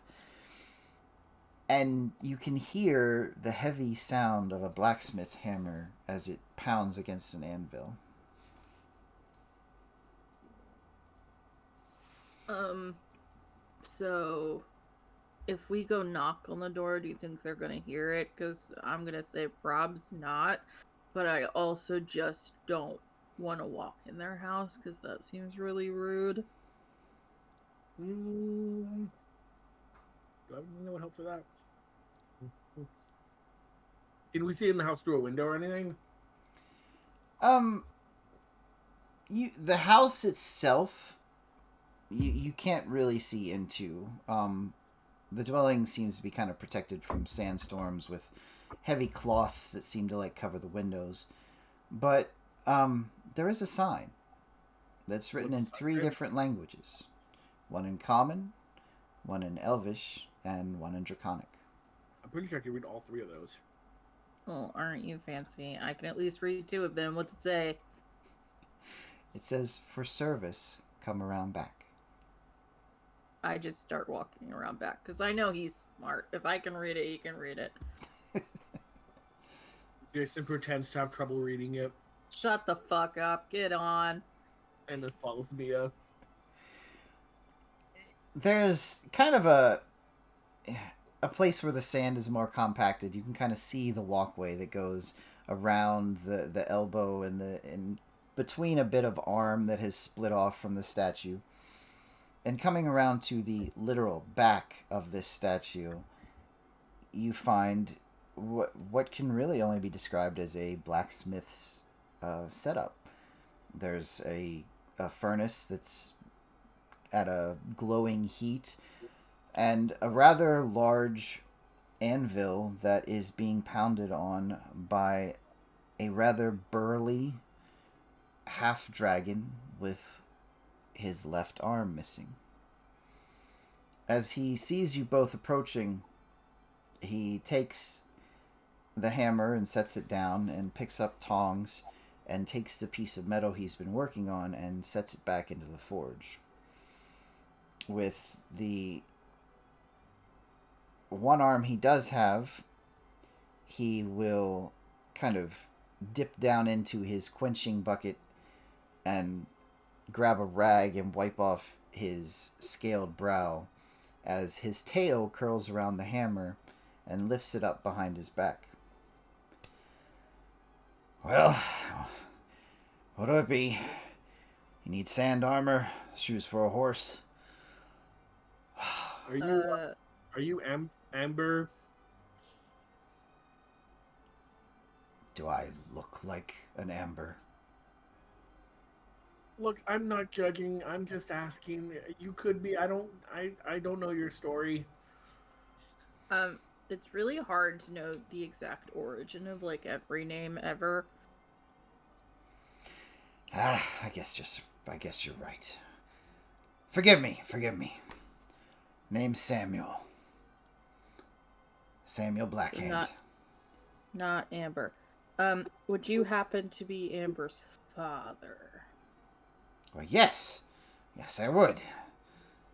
And you can hear the heavy sound of a blacksmith hammer as it pounds against an anvil. So if we go knock on the door, do you think they're gonna hear it? Because I'm gonna say prob's not, but I also just don't want to walk in their house because that seems really rude. Do I know what help for that? Can we see in the house through a window or anything? The house itself, you can't really see into. The dwelling seems to be kind of protected from sandstorms with heavy cloths that seem to like cover the windows. But there is a sign that's written in Looks 3 good. different languages. One in Common, one in Elvish, and one in Draconic. I'm pretty sure I can read all 3 of those. Well, aren't you fancy? I can at least read 2 of them. What's it say? It says, for service, come around back. I just start walking around back because I know he's smart. If I can read it, he can read it. Jacen pretends to have trouble reading it Shut the fuck up. Get on. and then follows Mia. There's kind of a place where the sand is more compacted. You can kind of see the walkway that goes around the elbow and between a bit of arm that has split off from the statue. And coming around to the literal back of this statue, you find what can really only be described as a blacksmith's setup. There's a furnace that's at a glowing heat, and a rather large anvil that is being pounded on by a rather burly half-dragon with his left arm missing. As he sees you both approaching, he takes the hammer and sets it down and picks up tongs and takes the piece of metal he's been working on and sets it back into the forge. With the one arm he does have, he will kind of dip down into his quenching bucket and grab a rag and wipe off his scaled brow as his tail curls around the hammer and lifts it up behind his back. Well, what'll it be? You need sand armor, shoes for a horse. Are you Amber? Do I look like an amber? Look, I'm not judging. I'm just asking. You could be. I don't know your story. It's really hard to know the exact origin of like every name ever. I guess you're right. Forgive me. Name's Samuel. Samuel Blackhand. Not Amber. Would you happen to be Amber's father? Well, yes. Yes, I would.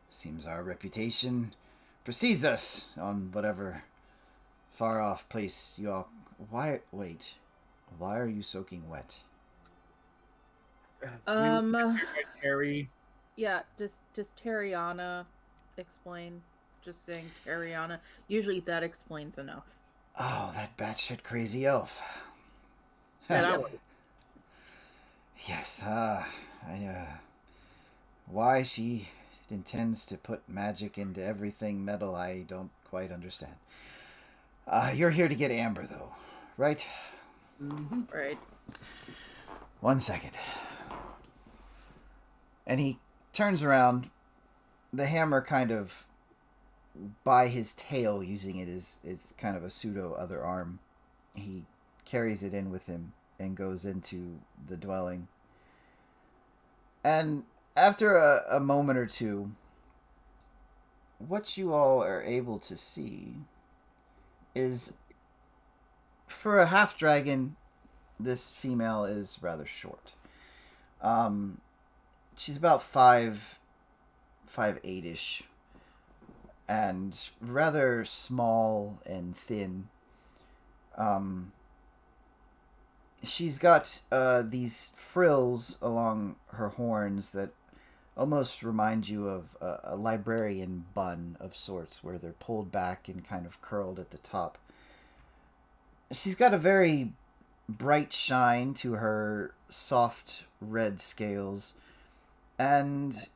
Seems our reputation precedes us on whatever far-off place you all... Why are you soaking wet? Harry. Yeah, does Terriana explain? Just saying Terriana. Usually that explains enough. Oh, that batshit crazy elf. Yeah, Yes, why she intends to put magic into everything metal, I don't quite understand. You're here to get Amber, though, right? Mm-hmm. Right. 1 second. And he turns around, the hammer kind of by his tail, using it as kind of a pseudo other arm. He carries it in with him and goes into the dwelling. And after a moment or two, what you all are able to see is, for a half-dragon, this female is rather short. She's about 5'8"-ish, and rather small and thin. She's got these frills along her horns that almost remind you of a librarian bun of sorts, where they're pulled back and kind of curled at the top. She's got a very bright shine to her soft red scales, and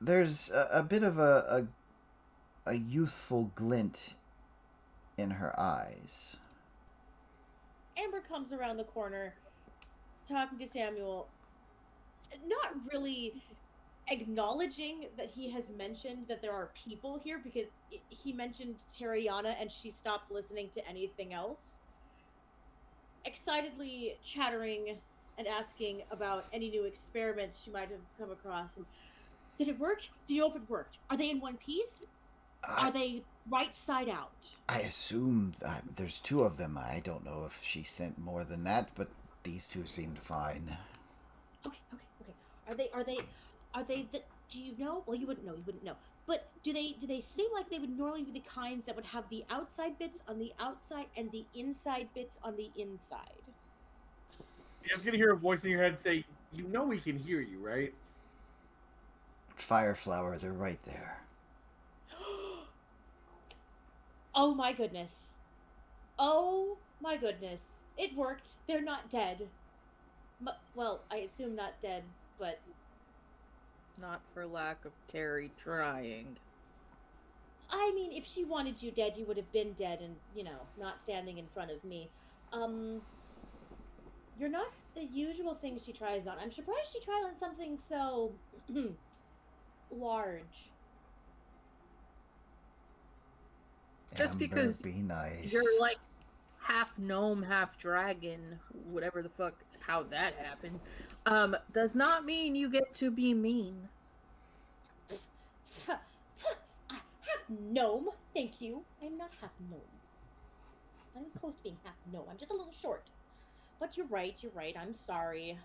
there's a bit of a youthful glint in her eyes. Amber comes around the corner, talking to Samuel, not really acknowledging that he has mentioned that there are people here, because he mentioned Terriana and she stopped listening to anything else. Excitedly chattering and asking about any new experiments she might have come across. And did it work? Do you know if it worked? Are they in one piece? Are they right side out? I assume there's 2 of them. I don't know if she sent more than that, but these 2 seemed fine. Okay. Are they the, do you know? Well, you wouldn't know. But do they seem like they would normally be the kinds that would have the outside bits on the outside and the inside bits on the inside? You're just gonna hear a voice in your head say, "You know we can hear you, right?" Fireflower, they're right there. Oh my goodness. Oh my goodness. It worked. They're not dead. Well, I assume not dead, but... Not for lack of Terry trying. I mean, if she wanted you dead, you would have been dead and, not standing in front of me. You're not the usual thing she tries on. I'm surprised she tried on something so... large. Just Amber, because be nice. you're like half gnome, half dragon, whatever the fuck, how that happened, does not mean you get to be mean. Half gnome? Thank you. I'm not half gnome. I'm close to being half gnome. I'm just a little short. But you're right. I'm sorry.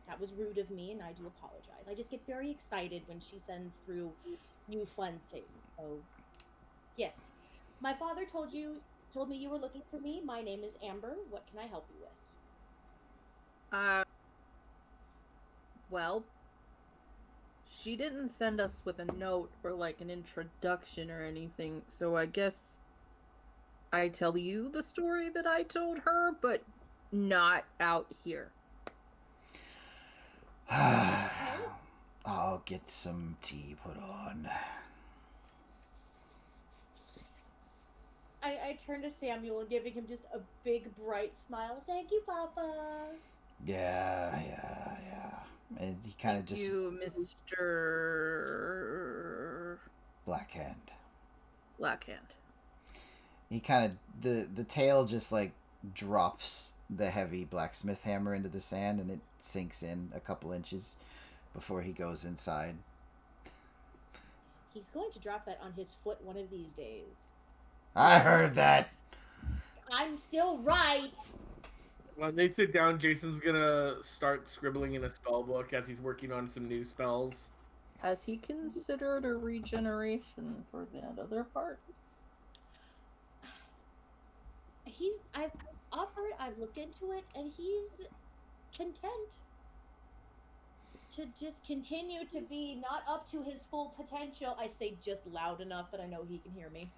That was rude of me, and I do apologize. I just get very excited when she sends through new fun things. So, yes. My father told me you were looking for me. My name is Amber. What can I help you with? Well, she didn't send us with a note or like an introduction or anything, so I guess I tell you the story that I told her, but not out here. I'll get some tea put on. I turn to Samuel, giving him just a big, bright smile. Thank you, Papa. Yeah. And he kind of just... You, Mr. Blackhand. He kind of... The tail just, like, drops the heavy blacksmith hammer into the sand, and it sinks in a couple inches before he goes inside. He's going to drop that on his foot one of these days. I heard that. I'm still right. When they sit down, Jason's gonna start scribbling in a spell book as he's working on some new spells. Has he considered a regeneration for that other part? I've offered, I've looked into it, and he's content to just continue to be not up to his full potential. I say just loud enough that I know he can hear me.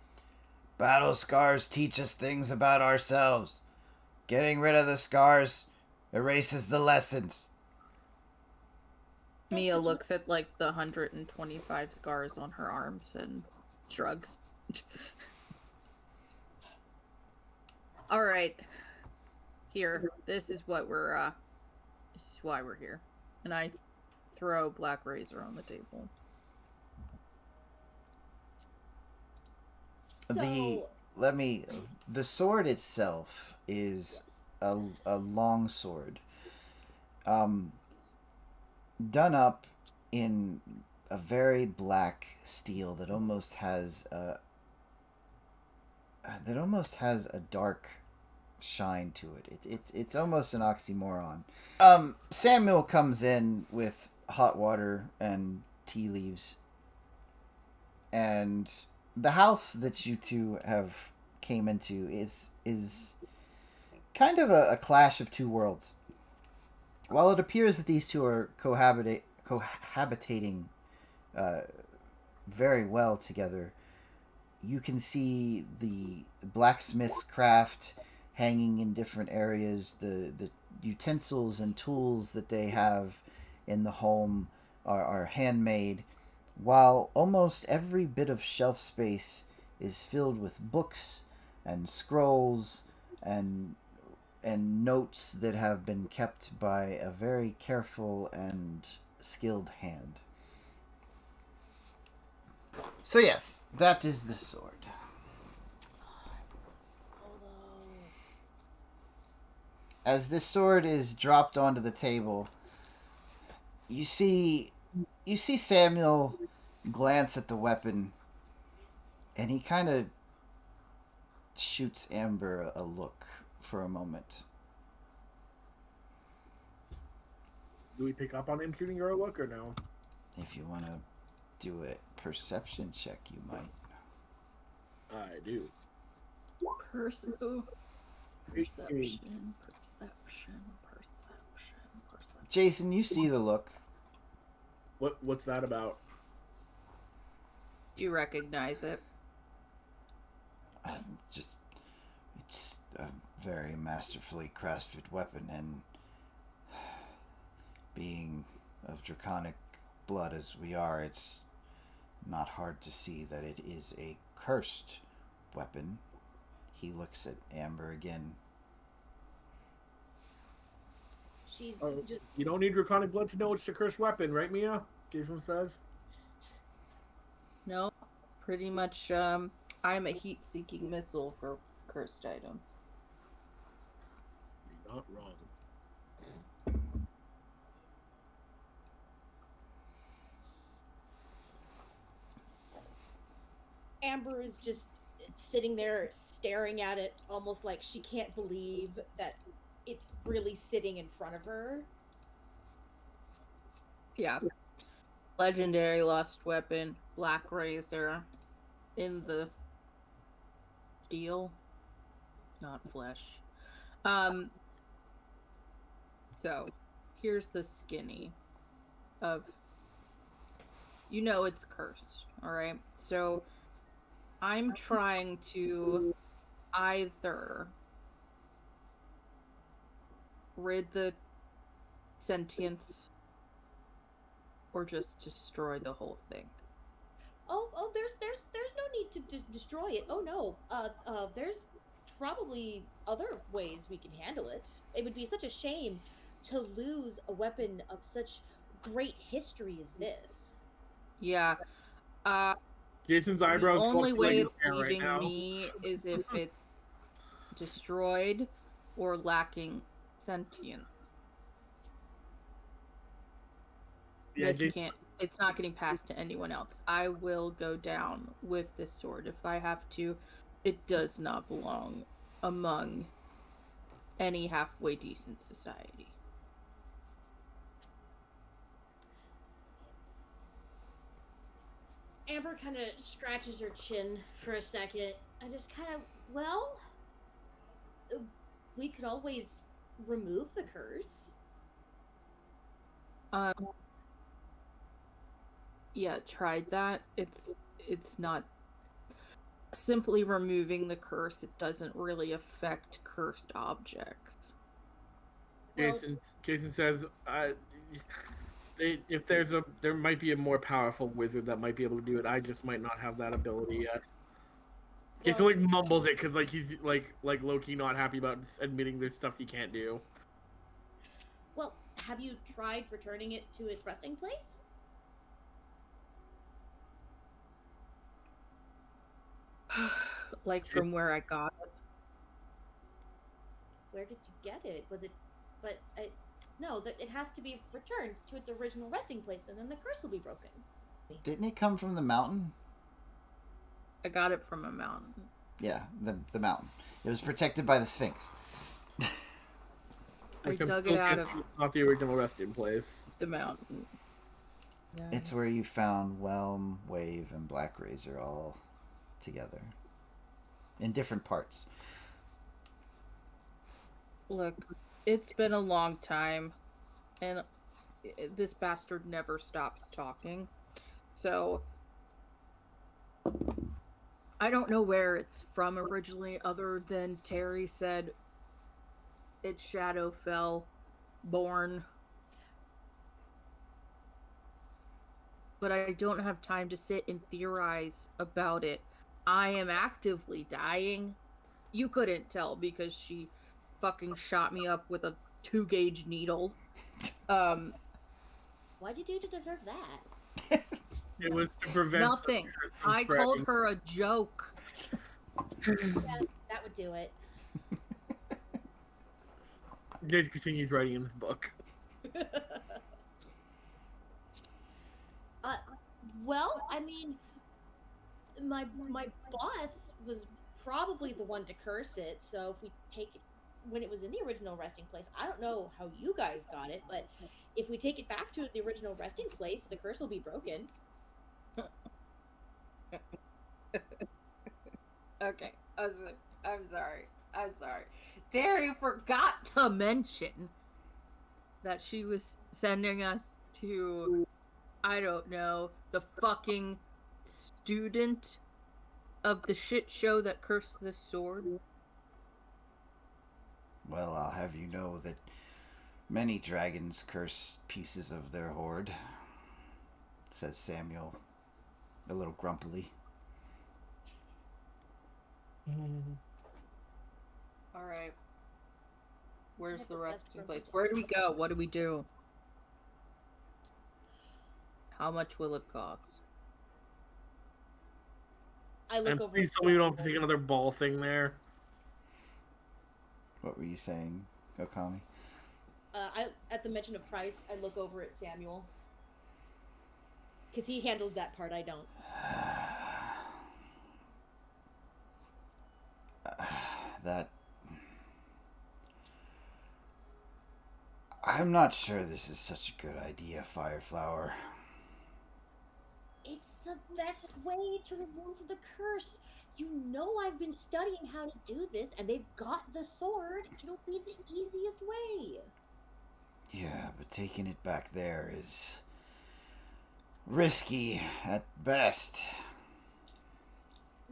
Battle scars teach us things about ourselves. Getting rid of the scars erases the lessons. Mia looks at like the 125 scars on her arms and shrugs. All right, here. This is what this is why we're here. And I throw Blackrazor on the table. The sword itself is a long sword, done up in a very black steel that almost has a dark shine to it. It's almost an oxymoron. Samuel comes in with hot water and tea leaves, and the house that you two have came into is kind of a clash of two worlds. While it appears that these two are cohabitating very well together, you can see the blacksmith's craft hanging in different areas. The utensils and tools that they have in the home are handmade, while almost every bit of shelf space is filled with books and scrolls and notes that have been kept by a very careful and skilled hand. So yes, that is the sword. As this sword is dropped onto the table, you see Samuel glance at the weapon, and he kind of shoots Amber a look for a moment. Do we pick up on him shooting her a look or no? If you want to do a perception check, you might. I do. Perception. Jacen, you see the look. What's that about? Do you recognize it? It's a very masterfully crafted weapon, and being of draconic blood as we are, it's not hard to see that it is a cursed weapon. He looks at Amber again. She's just. You don't need draconic blood to know it's a cursed weapon, right, Mia? Jason says. No, pretty much. I'm a heat-seeking missile for cursed items. You're not wrong. Amber is just sitting there staring at it, almost like she can't believe that it's really sitting in front of her. Yeah. Legendary lost weapon, Blackrazor, in the steel, not flesh. So, here's the skinny of, it's cursed, alright? So, I'm trying to either rid the sentience or just destroy the whole thing. Oh, there's no need to destroy it. Oh no, there's probably other ways we can handle it. It would be such a shame to lose a weapon of such great history as this. Yeah. Jason's eyebrows. The only way it's right leaving now. me is if it's destroyed or lacking sentience. Yeah, It's not getting passed to anyone else. I will go down with this sword if I have to. It does not belong among any halfway decent society. Amber kind of scratches her chin for a second. I just kind of, we could always remove the curse. Yeah, tried that. It's not simply removing the curse. It doesn't really affect cursed objects. Jason says, if there might be a more powerful wizard that might be able to do it. I just might not have that ability yet. Jason like mumbles it because he's like low-key not happy about admitting there's stuff he can't do. Well, have you tried returning it to its resting place? Like from where I got it. Where did you get it? Was it? But no, that it has to be returned to its original resting place, and then the curse will be broken. Didn't it come from the mountain? I got it from a mountain. Yeah, the mountain. It was protected by the Sphinx. We dug it out of not the original resting place. the mountain. Yeah. It's where you found Whelm, Wave, and Blackrazor all together. In different parts. Look, it's been a long time, and this bastard never stops talking. So, I don't know where it's from originally, other than Terry said it's Shadowfell born. But I don't have time to sit and theorize about it. I am actively dying. You couldn't tell because she fucking shot me up with a 2-gauge needle. Why'd you do to deserve that? It was to prevent Nothing. I told her a joke. Yeah, that would do it. Jace continues writing in his book. Well, I mean, my boss was probably the one to curse it. So if we take it when it was in the original resting place, I don't know how you guys got it, but if we take it back to the original resting place, the curse will be broken. Okay, I'm sorry. Terry forgot to mention that she was sending us to, I don't know, the fucking student of the shit show that cursed this sword. Well, I'll have you know that many dragons curse pieces of their hoard, says Samuel, a little grumpily. Alright. Where's the resting place? Where do we go? What do we do? How much will it cost? I look And over. please tell me you don't have to take another ball thing there. What were you saying, Okami? At the mention of price, I look over at Samuel. Because he handles that part, I don't. I'm not sure this is such a good idea, Fireflower. It's the best way to remove the curse. You know I've been studying how to do this, and they've got the sword. It'll be the easiest way. Yeah, but taking it back there is risky at best.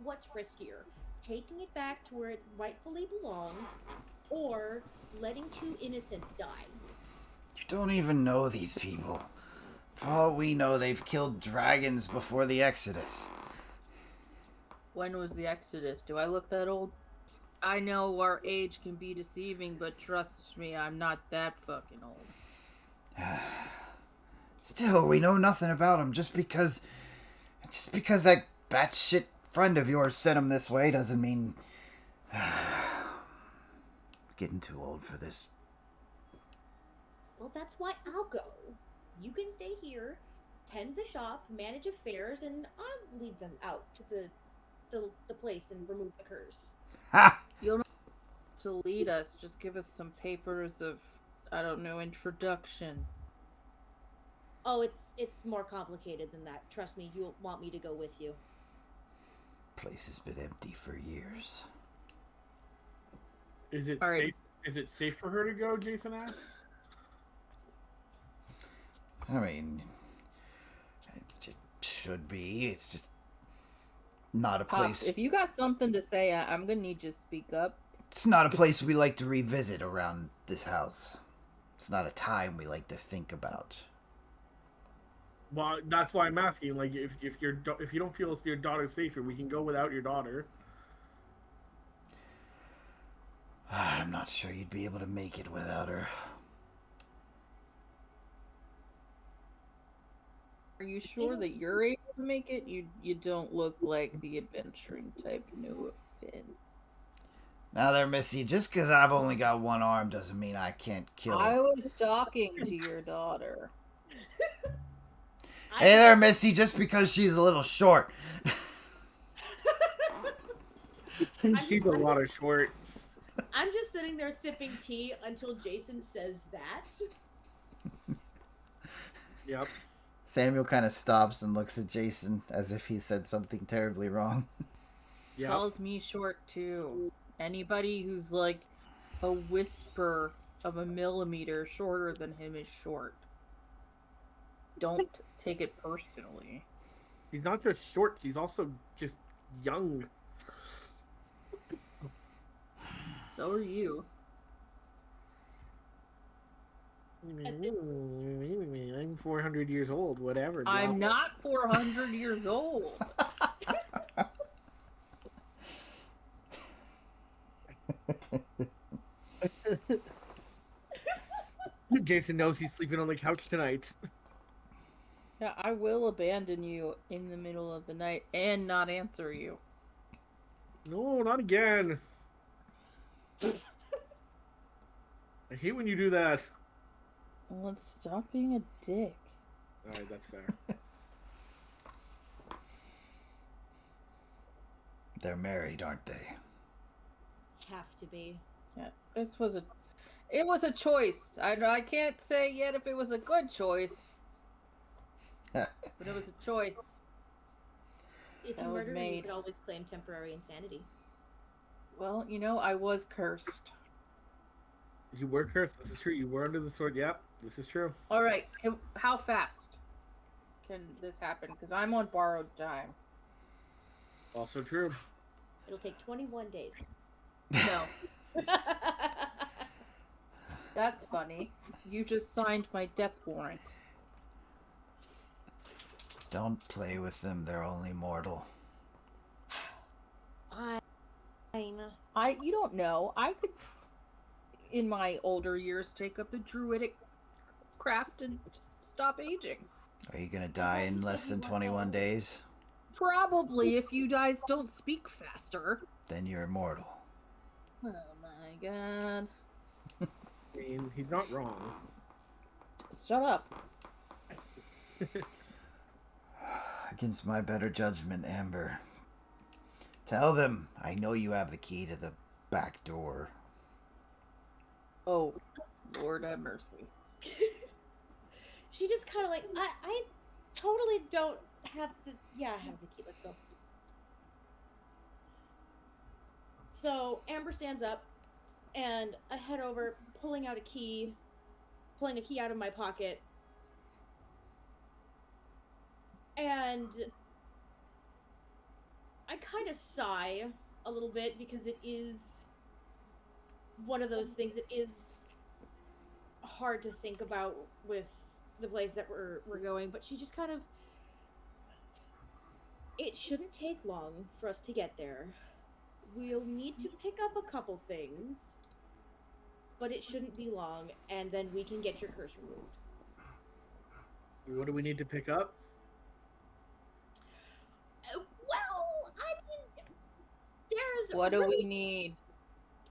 What's riskier? Taking it back to where it rightfully belongs, or letting 2 innocents die? You don't even know these people. For all we know, they've killed dragons before the Exodus. When was the Exodus? Do I look that old? I know our age can be deceiving, but trust me, I'm not that fucking old. Still, we know nothing about him. Just because that batshit friend of yours sent him this way doesn't mean... Getting too old for this. Well, that's why I'll go. You can stay here, tend the shop, manage affairs, and I'll lead them out to the place and remove the curse. Ha! You don't have to lead us. Just give us some papers of, I don't know, introduction. Oh, it's more complicated than that. Trust me, you'll want me to go with you. Place has been empty for years. Is it All right. safe? Is it safe for her to go? Jacen asks. I mean, it should be. It's just not a place. Pops, if you got something to say, I'm gonna need you to speak up. It's not a place we like to revisit around this house. It's not a time we like to think about. Well, that's why I'm asking. Like, if you don't feel your daughter's safer, we can go without your daughter. I'm not sure you'd be able to make it without her. Are you sure that you're able to make it? You don't look like the adventuring type. No offense. Now there, Missy, just because I've only got one arm doesn't mean I can't kill I her. was talking to your daughter. Hey there, Missy, just because she's a little short. She's a lot of shorts. I'm just sitting there sipping tea until Jacen says that. Yep. Samuel kind of stops and looks at Jacen as if he said something terribly wrong. Yep. Calls me short too. Anybody who's like a whisper of a millimeter shorter than him is short. Don't take it personally. He's not just short, he's also just young. So are you. I'm 400 years old, whatever. I'm not 400 years old. Jacen knows he's sleeping on the couch tonight. Yeah, I will abandon you in the middle of the night and not answer you. No, not again. I hate when you do that. Let's stop being a dick. Alright, that's fair. They're married, aren't they? Have to be. Yeah, it was a choice. I can't say yet if it was a good choice, but it was a choice. If That you was murder me, you made. could always claim temporary insanity. Well, I was cursed. You were cursed. This is true. You were under the sword. Yep, this is true. All right, how fast can this happen? Because I'm on borrowed time. Also true. It'll take 21 days. No, that's funny. You just signed my death warrant. Don't play with them. They're only mortal. You don't know. I could, in my older years, take up the druidic craft and stop aging. Are you going to die in less than 21 days? Probably if you guys don't speak faster. Then you're immortal. Oh my god. I mean, he's not wrong. Shut up. Against my better judgment, Amber. Tell them I know you have the key to the back door. Oh, Lord have mercy. She just kind of like, I totally don't have the, yeah, I have the key, let's go. So Amber stands up and I head over, pulling a key out of my pocket. And I kind of sigh a little bit because it is one of those things that is hard to think about with the place that we're going, but she just kind of, it shouldn't take long for us to get there. We'll need to pick up a couple things, but it shouldn't be long, and then we can get your curse removed. What do we need to pick up? Well, I mean, there's... What do we need?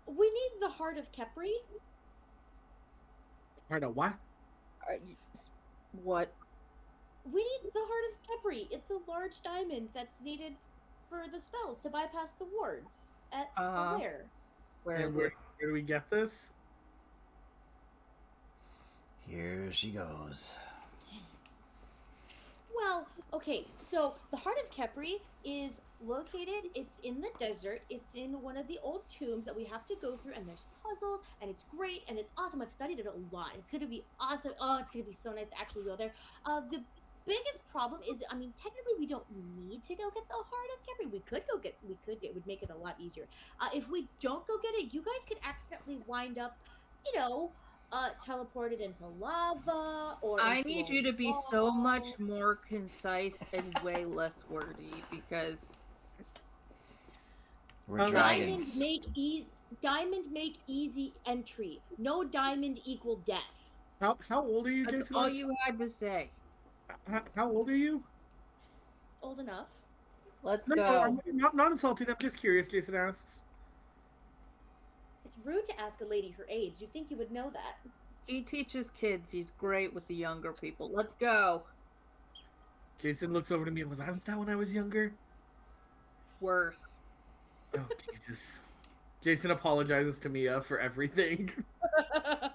We need the Heart of Kepri. Heart of what? What? We need the Heart of Kepri. It's a large diamond that's needed for the spells to bypass the wards at the lair. Where is Where it? do we get this? Here she goes. Well, okay, so the Heart of Kepri is located, it's in the desert, it's in one of the old tombs that we have to go through, and there's puzzles, and it's great, and it's awesome. I've studied it a lot. It's going to be awesome. Oh, it's going to be so nice to actually go there. The biggest problem is, I mean, technically we don't need to go get the Heart of Kepri. It would make it a lot easier. If we don't go get it, you guys could accidentally wind up, teleported into lava, or I into need a you to be wall. so much more concise and way less wordy, because We're dragons. Diamond make easy entry. No diamond equal death. How old are you, that's Jason? all you had to say. How old are you? Old enough. Let's No, go. I'm not insulting. I'm just curious. Jason asks. It's rude to ask a lady her age. You'd think you would know that. He teaches kids. He's great with the younger people. Let's go. Jason looks over to me and goes, "I like that when I was younger." Worse. Oh Jesus! Jason apologizes to Mia for everything.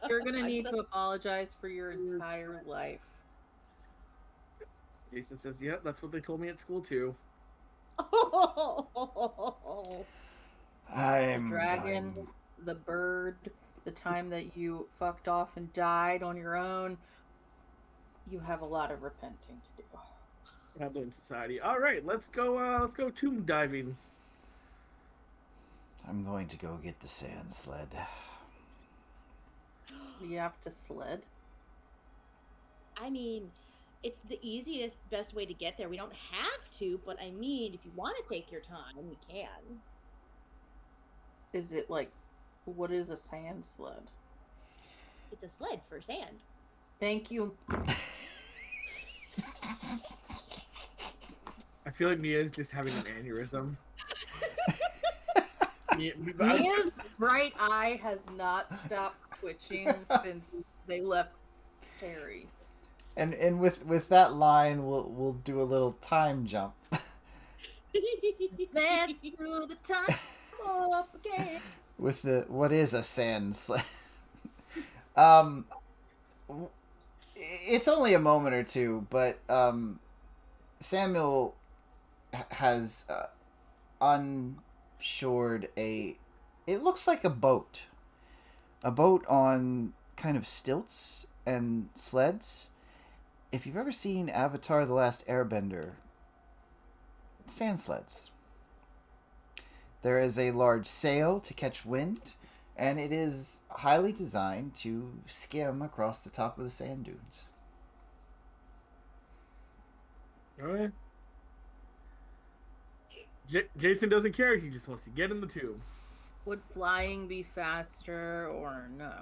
You're gonna need to apologize for your entire life. Jason says, "Yep, that's what they told me at school too." I'm The dragon, going. the bird, the time that you fucked off and died on your own. You have a lot of repenting to do. Problem society. All right, let's go. Let's go tomb diving. I'm going to go get the sand sled. You have to sled. I mean, it's the easiest, best way to get there. We don't have to, but I mean, if you want to take your time, we can. Is it like, what is a sand sled? It's a sled for sand. Thank you. I feel like Mia is just having an aneurysm. Mia's bright eye has not stopped twitching since they left Terry. And with that line, we'll do a little time jump. Let's do the time up again. With the what is a sand sled? It's only a moment or two, but Samuel has unshored a. It looks like a boat on kind of stilts and sleds. If you've ever seen Avatar: The Last Airbender, sand sleds. There is a large sail to catch wind, and it is highly designed to skim across the top of the sand dunes. All right. Jacen doesn't care. He just wants to get in the tube. Would flying be faster or no?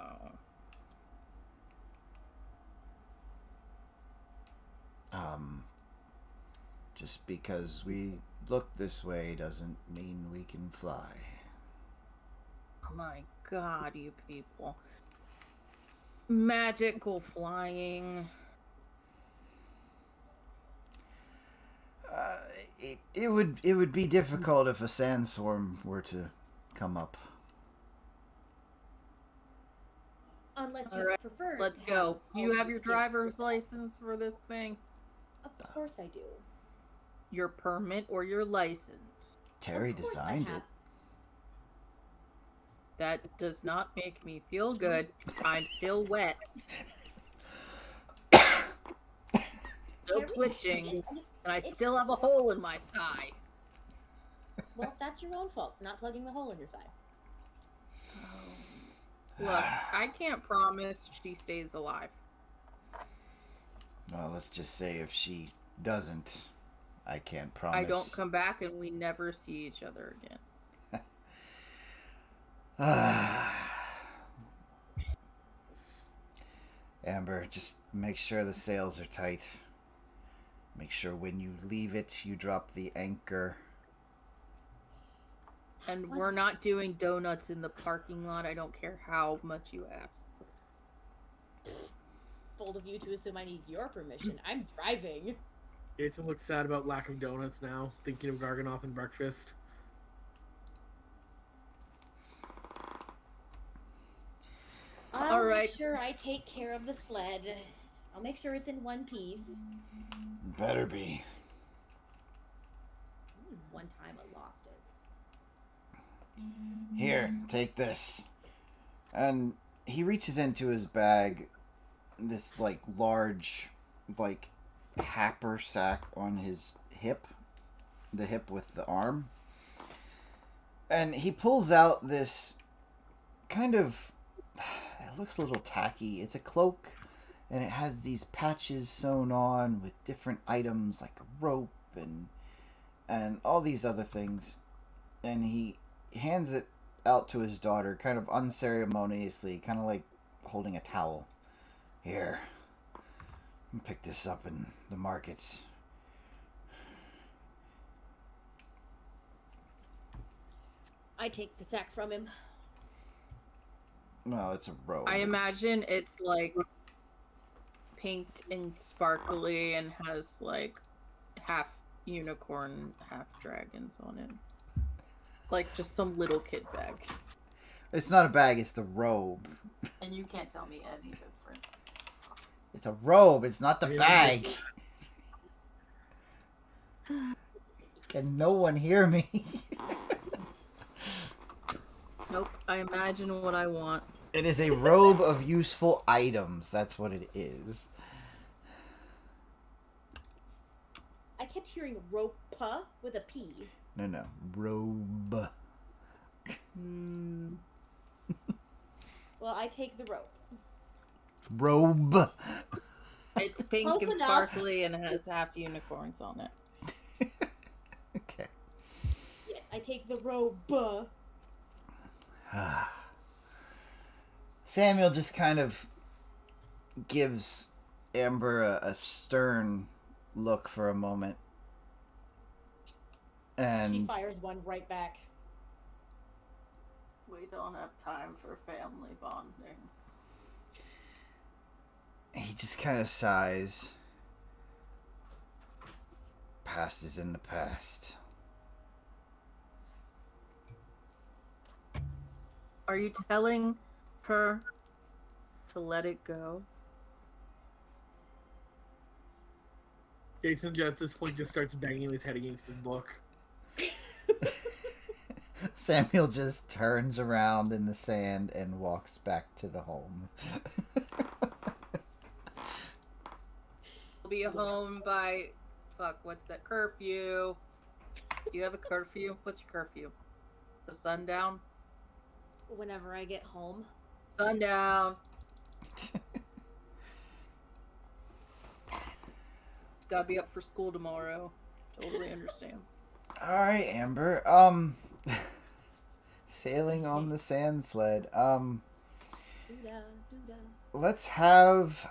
Just because we look this way doesn't mean we can fly. Oh my god, you people. Magical flying. It would be difficult if a sandstorm were to come up. Unless you Alright, prefer. Let's to go. have You all have your these driver's license for this thing? Of course I do. Your permit or your license? Terry Of course I designed have. it. That does not make me feel good. I'm still wet. Still Terry, twitching. it's- And I it's- still have a hole in my thigh. Well, that's your own fault for not plugging the hole in your thigh. Look, I can't promise she stays alive. Well, let's just say if she doesn't, I can't promise. I don't come back and we never see each other again. Amber, just make sure the sails are tight. Make sure when you leave it, you drop the anchor. And we're not doing donuts in the parking lot. I don't care how much you ask. Bold of you to assume I need your permission. I'm driving. Jacen looks sad about lack of donuts now, thinking of Garganoth and breakfast. I'll All right. make sure I take care of the sled. I'll make sure it's in one piece. Better be. One time I lost it. Here, take this. And he reaches into his bag, this, like, large, like, happer sack on his hip. The hip with the arm. And he pulls out this kind of... It looks a little tacky. It's a cloak, and it has these patches sewn on with different items, like a rope and all these other things. And he hands it out to his daughter, kind of unceremoniously, kind of like holding a towel. Here, pick this up in the markets. I take the sack from him. Well, it's a robe. I imagine it's like pink and sparkly and has like half unicorn, half dragons on it. Like just some little kid bag. It's not a bag, it's the robe. And you can't tell me any different. It's a robe, it's not the Yeah. bag. Can no one hear me? Nope, I imagine what I want. It is a robe of useful items. That's what it is. I kept hearing rope with a P. No. Robe. Hmm. Well, I take the rope. Robe. It's pink Close and enough. sparkly and has half unicorns on it. Okay. Yes, I take the robe. Samuel just kind of gives Amber a stern look for a moment. And She fires one right back. We don't have time for family bonding. he just kind of sighs. Past is in the past. Are you telling her to let it go? Jacen at this point just starts banging his head against his book. Samuel just turns around in the sand and walks back to the home. We'll be home by... Fuck, what's that? Curfew. Do you have a curfew? What's your curfew? The sundown? Whenever I get home. Sundown. Gotta be up for school tomorrow. Totally understand. Alright, Amber. Sailing on the sand sled. Let's have...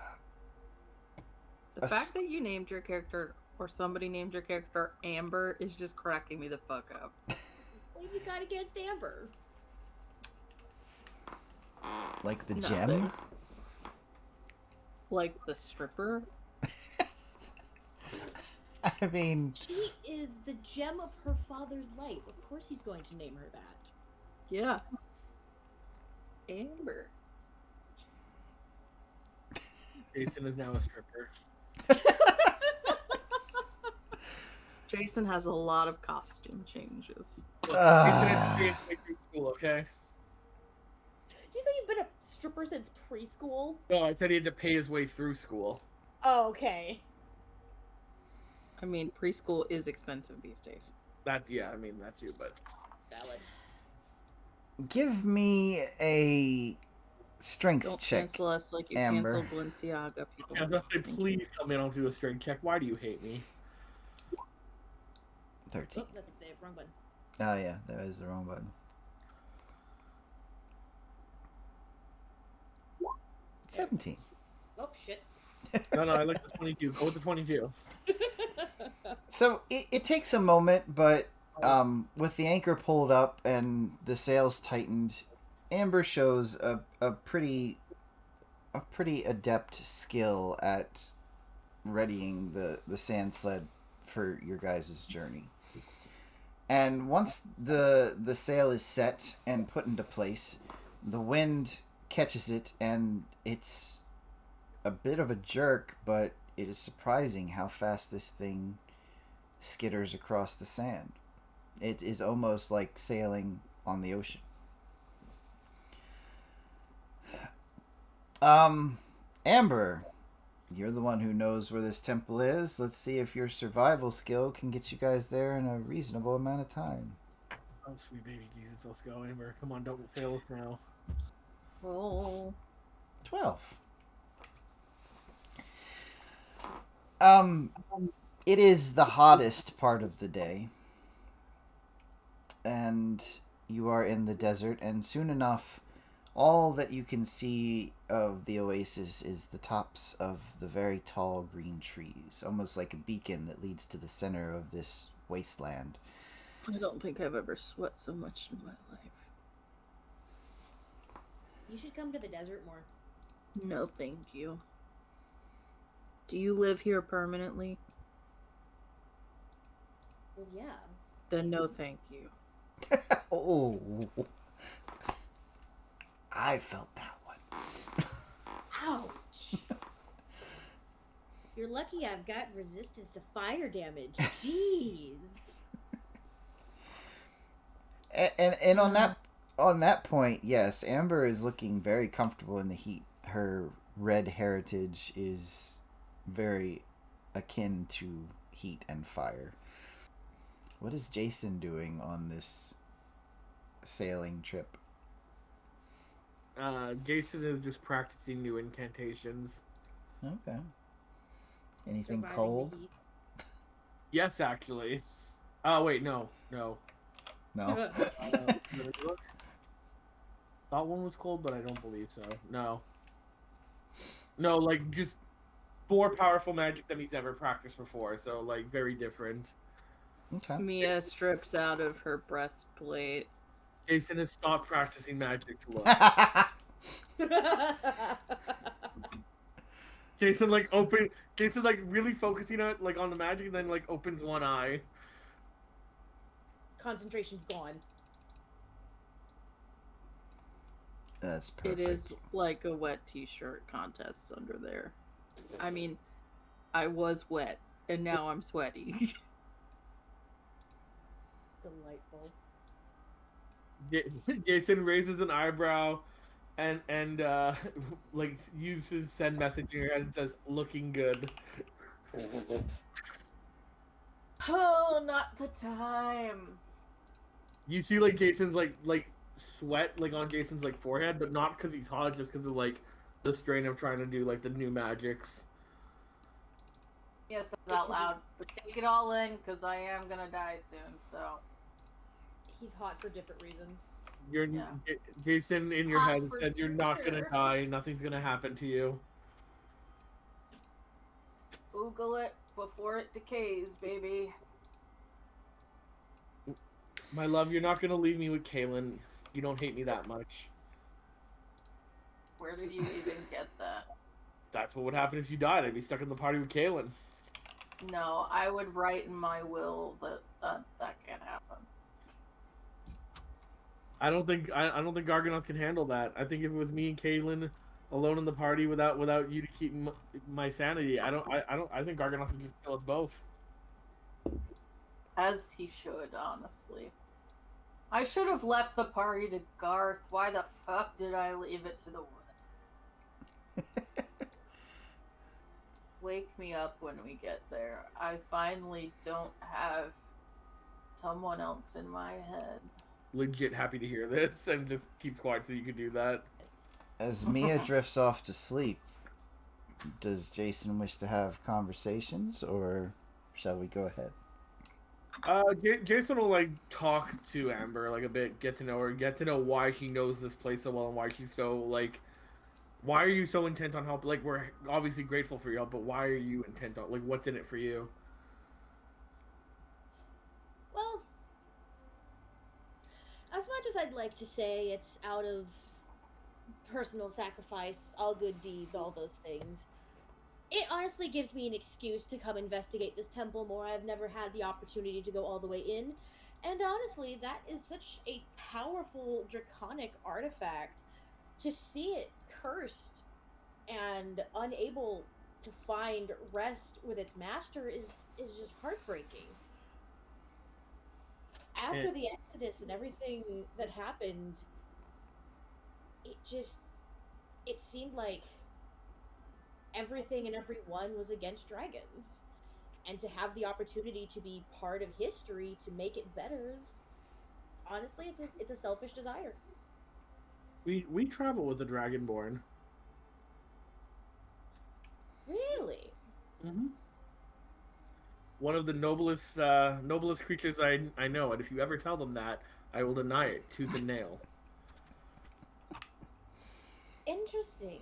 The fact that you named your character, or somebody named your character Amber, is just cracking me the fuck up. What have you got against Amber? Like the Nothing. gem? Like the stripper? I mean... She is the gem of her father's life. Of course he's going to name her that. Yeah. Amber. Jacen is now a stripper. Jacen has a lot of costume changes. Look, Jacen had to pay his way through school, okay? Did you say you've been a stripper since preschool? No, I said he had to pay his way through school. Oh, okay. I mean, preschool is expensive these days. That, yeah, I mean, that too, but... Valid. Give me a strength Don't check. cancel us like you Amber. cancel Balenciaga, people. I was about to say, please tell me I don't do a strength check. Why do you hate me? 13. Oh, that's a save. Wrong button. Oh yeah, that was the wrong button. 17. Oh, shit. No, I like the 22. Go with the 22. So it takes a moment, but with the anchor pulled up and the sails tightened, Amber shows a pretty adept skill at readying the sand sled for your guys' journey. And once the sail is set and put into place, the wind catches it, and it's a bit of a jerk, but it is surprising how fast this thing skitters across the sand. It is almost like sailing on the ocean. Amber, you're the one who knows where this temple is. Let's see if your survival skill can get you guys there in a reasonable amount of time. Oh, sweet baby Jesus, let's go, Amber. Come on, don't fail us now. Roll. 12. It is the hottest part of the day, and you are in the desert, and soon enough, all that you can see of the oasis is the tops of the very tall green trees, almost like a beacon that leads to the center of this wasteland. I don't think I've ever sweat so much in my life. You should come to the desert more. No, thank you. Do you live here permanently? Well, yeah. Then no, thank you. Oh, I felt that one. Ouch. You're lucky I've got resistance to fire damage. Jeez. And on that point, yes, Amber is looking very comfortable in the heat. Her red heritage is very akin to heat and fire. What is Jacen doing on this sailing trip? Jacen is just practicing new incantations. Okay. Anything Surviving cold? the heat. Yes, actually. Oh, wait, no. No. Thought one was cold, but I don't believe so. No, like, just more powerful magic than he's ever practiced before, so, like, very different. Okay. Mia strips out of her breastplate. Jacen has stopped practicing magic to look. Jacen like really focusing on like on the magic, and then like opens one eye. Concentration's gone. That's perfect. It is like a wet t-shirt contest under there. I mean, I was wet, and now I'm sweaty. Delightful. Jacen raises an eyebrow, and like uses send message in your head and says, "Looking good." Oh, not the time. You see like Jason's like sweat like on Jason's like forehead, but not because he's hot, just because of like the strain of trying to do like the new magics. Yes, it's out loud, but take it all in, because I am gonna die soon, so. He's hot for different reasons. Jacen in your Hot head for says you're not gonna sure. die, nothing's gonna happen to you. Google it before it decays, baby. My love, you're not gonna leave me with Kaylin. You don't hate me that much. Where did you even get that? That's what would happen if you died. I'd be stuck in the party with Kaylin. No, I would write in my will that that can't happen. I don't think Garganoth can handle that. I think if it was me and Kaylin alone in the party without you to keep my sanity, I think Garganoth would just kill us both. As he should, honestly. I should have left the party to Garth. Why the fuck did I leave it to the wood? Wake me up when we get there. I finally don't have someone else in my head. Legit happy to hear this, and just keeps quiet so you can do that. As Mia drifts off to sleep, does Jacen wish to have conversations, or shall we go ahead? Jacen will like talk to Amber like a bit, get to know her, get to know why she knows this place so well, and why she's so like, why are you so intent on help? Like, we're obviously grateful for your help, but why are you intent on, like, what's in it for you? Well, as much as I'd like to say it's out of personal sacrifice, all good deeds, all those things, it honestly gives me an excuse to come investigate this temple more. I've never had the opportunity to go all the way in. And honestly, that is such a powerful draconic artifact. To see it cursed and unable to find rest with its master is just heartbreaking. After the Exodus and everything that happened, it seemed like everything and everyone was against dragons. And to have the opportunity to be part of history to make it better is, honestly, it's a selfish desire. We travel with the Dragonborn. Really? Mm-hmm. One of the noblest creatures I know, and if you ever tell them that, I will deny it tooth and nail. Interesting.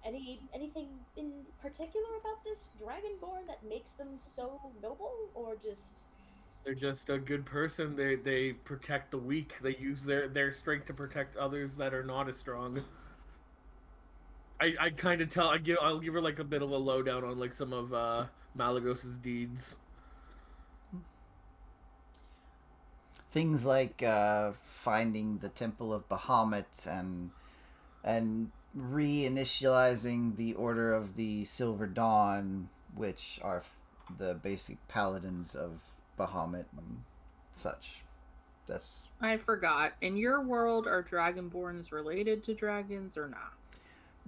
Anything in particular about this Dragonborn that makes them so noble, or just? They're just a good person. They protect the weak. They use their strength to protect others that are not as strong. I kind of tell. I'll give her like a bit of a lowdown on like some of Malagos's deeds. Things like finding the Temple of Bahamut and reinitializing the Order of the Silver Dawn, which are the basic paladins of Bahamut and such. That's. I forgot. In your world, are Dragonborns related to dragons or not?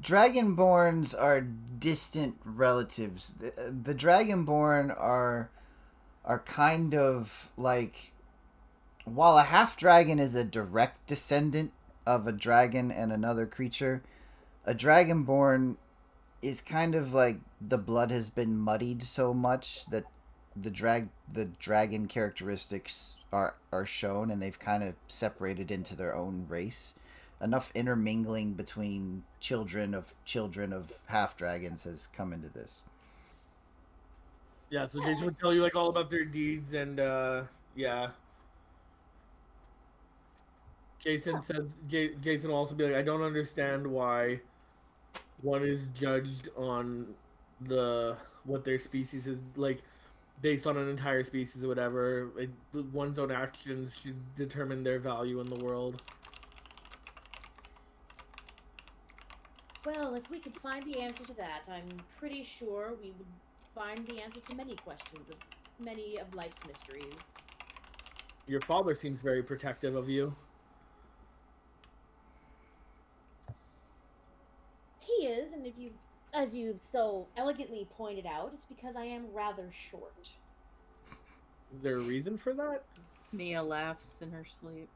Dragonborns are distant relatives. The Dragonborn are kind of like, while a half dragon is a direct descendant of a dragon and another creature, a Dragonborn is kind of like the blood has been muddied so much that the dragon characteristics are shown, and they've kind of separated into their own race. Enough intermingling between children of half dragons has come into this. Yeah, so Jacen would tell you like all about their deeds, and yeah. Jacen says Jacen will also be like, I don't understand why one is judged on what their species is like, based on an entire species or whatever. One's own actions should determine their value in the world. Well, if we could find the answer to that, I'm pretty sure we would find the answer to many questions of many of life's mysteries. Your father seems very protective of you. He is, and as you've so elegantly pointed out, it's because I am rather short. Is there a reason for that? Mia laughs in her sleep.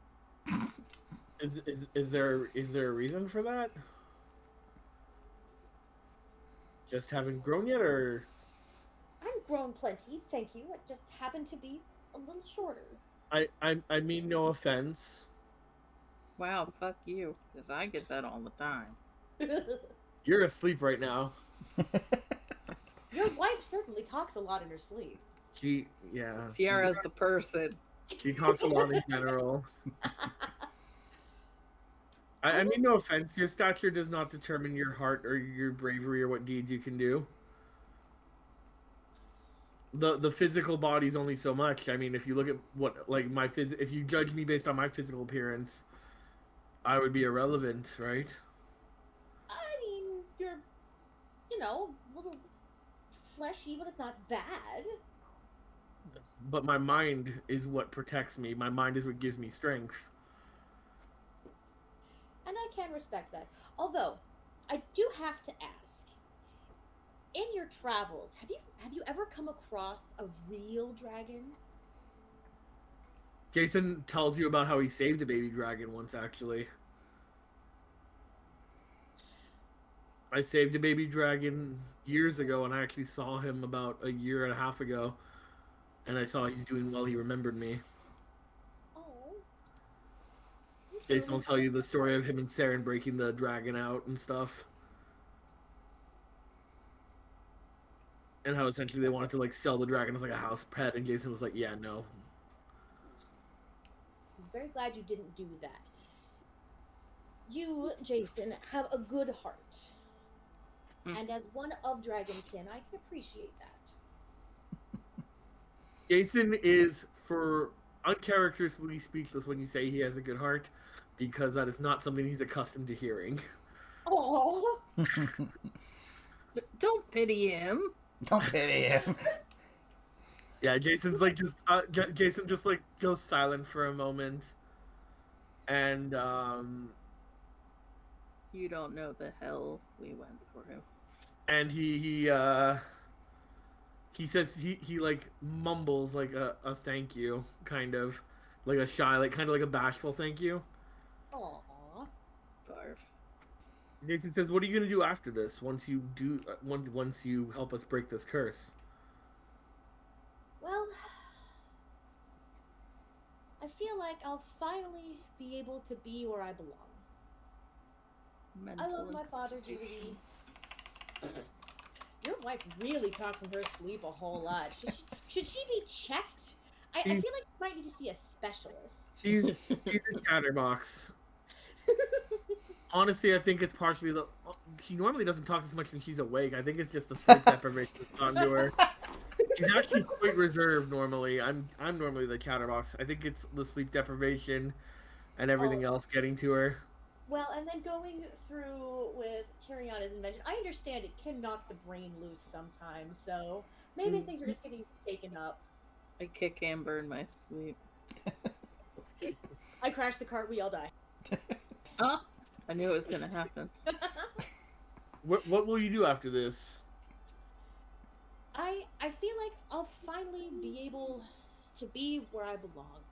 Is there a reason for that? Just haven't grown yet, or? I've grown plenty, thank you. It just happened to be a little shorter. I mean no offense. Wow, fuck you, because I get that all the time. You're asleep right now. Your wife certainly talks a lot in her sleep. Yeah. Sierra's the person. She talks a lot in general. I mean no offense. Your stature does not determine your heart or your bravery or what deeds you can do. The physical body's only so much. I mean, if you look at what like if you judge me based on my physical appearance, I would be irrelevant, right? I mean, you're, a little fleshy, but it's not bad. But my mind is what protects me. My mind is what gives me strength. And I can respect that. Although, I do have to ask, in your travels, have you ever come across a real dragon? Jacen tells you about how he saved a baby dragon once, actually. I saved a baby dragon years ago, and I actually saw him about a year and a half ago. And I saw he's doing well. He remembered me. Oh. Jason will tell you the story of him and Saren breaking the dragon out and stuff. And how essentially they wanted to like sell the dragon as like a house pet, and Jason was like, yeah, no. I'm very glad you didn't do that. You, Jacen, have a good heart. And as one of Dragonkin, I can appreciate that. Jason is for uncharacteristically speechless when you say he has a good heart, because that is not something he's accustomed to hearing. Oh. Don't pity him. Don't pity him. Yeah, Jason's like Jason just like goes silent for a moment, and You don't know the hell we went through. and he says he like mumbles like a thank you, kind of like a shy, like kind of like a bashful thank you. Aw. Barf. Jason says, "What are you gonna do after this? Once you help us break this curse?" Well, I feel like I'll finally be able to be where I belong. I love my father dearly. Your wife really talks in her sleep a whole lot. Should she be checked? I feel like you might need to see a specialist. She's a chatterbox. Honestly, I think it's partially she normally doesn't talk as much when she's awake. I think it's just the sleep deprivation that's gotten to her. She's actually quite reserved normally. I'm normally the chatterbox. I think it's the sleep deprivation and everything else getting to her. Well, and then going through with Tiriana's invention, I understand it can knock the brain loose sometimes, so maybe things are just getting taken up. I kick Amber in my sleep. I crash the cart, we all die. Huh? I knew it was gonna happen. What will you do after this? I feel like I'll finally be able to be where I belong.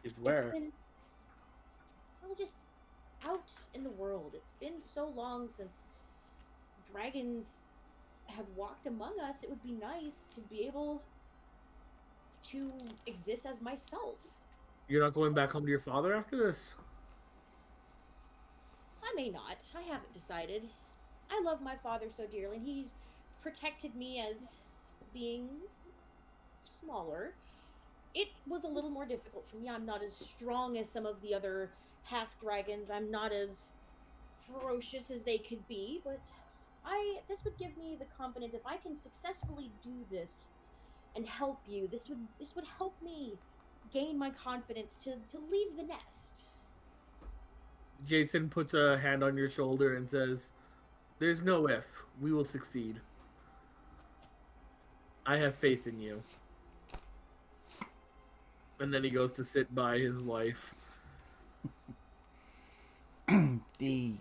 Is where? Just out in the world. It's been so long since dragons have walked among us. It would be nice to be able to exist as myself. You're not going back home to your father after this? I may not. I haven't decided. I love my father so dearly, and he's protected me as being smaller. It was a little more difficult for me. I'm not as strong as some of the other half dragons. I'm not as ferocious as they could be, but this would give me the confidence if I can successfully do this and help you. This would help me gain my confidence to leave the nest. Jacen puts a hand on your shoulder and says, "There's no if. We will succeed. I have faith in you." And then he goes to sit by his wife. The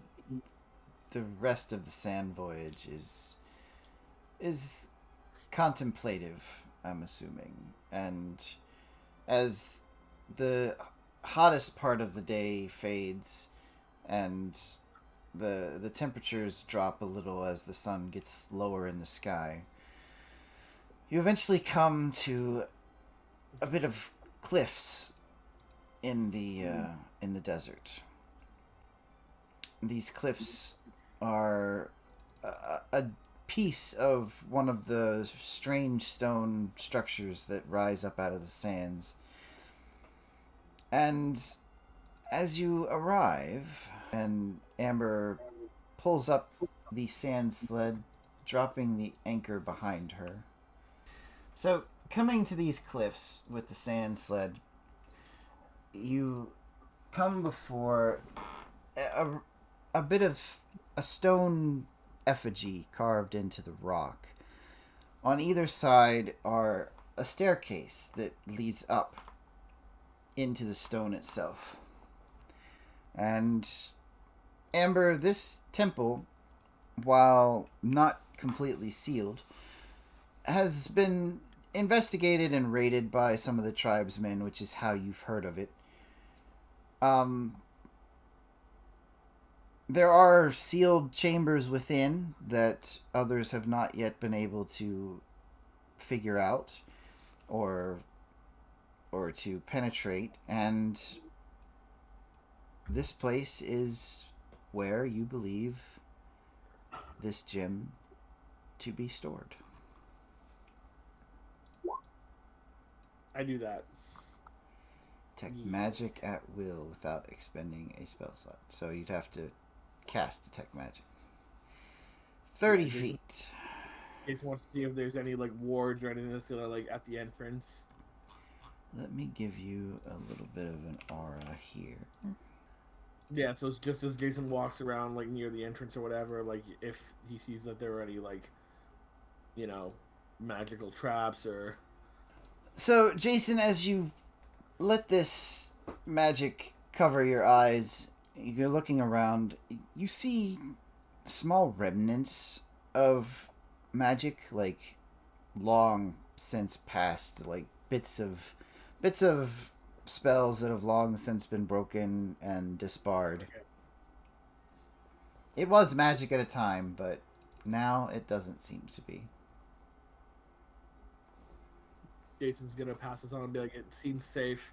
rest of the sand voyage is contemplative, I'm assuming. And as the hottest part of the day fades and the temperatures drop a little as the sun gets lower in the sky, you eventually come to a bit of cliffs in the desert. These cliffs are a piece of one of the strange stone structures that rise up out of the sands. And as you arrive, and Amber pulls up the sand sled, dropping the anchor behind her. So, coming to these cliffs with the sand sled, you come before a bit of a stone effigy carved into the rock. On either side are a staircase that leads up into the stone itself. And Amber, this temple, while not completely sealed, has been investigated and raided by some of the tribesmen, which is how you've heard of it. There are sealed chambers within that others have not yet been able to figure out or to penetrate, and this place is where you believe this gem to be stored. I do that. Detect magic at will without expending a spell slot. So you'd have to cast detect magic. 30 feet. Jason wants to see if there's any like wards or anything that's gonna like at the entrance. Let me give you a little bit of an aura here. Yeah, so it's just as Jason walks around like near the entrance or whatever, like if he sees that there are any like, you know, magical traps or. So Jacen, as you let this magic cover your eyes, you're looking around, you see small remnants of magic, like long since past, like bits of spells that have long since been broken and disbarred. Okay. It was magic at a time, but now it doesn't seem to be. Jason's gonna pass this on and be like, it seems safe.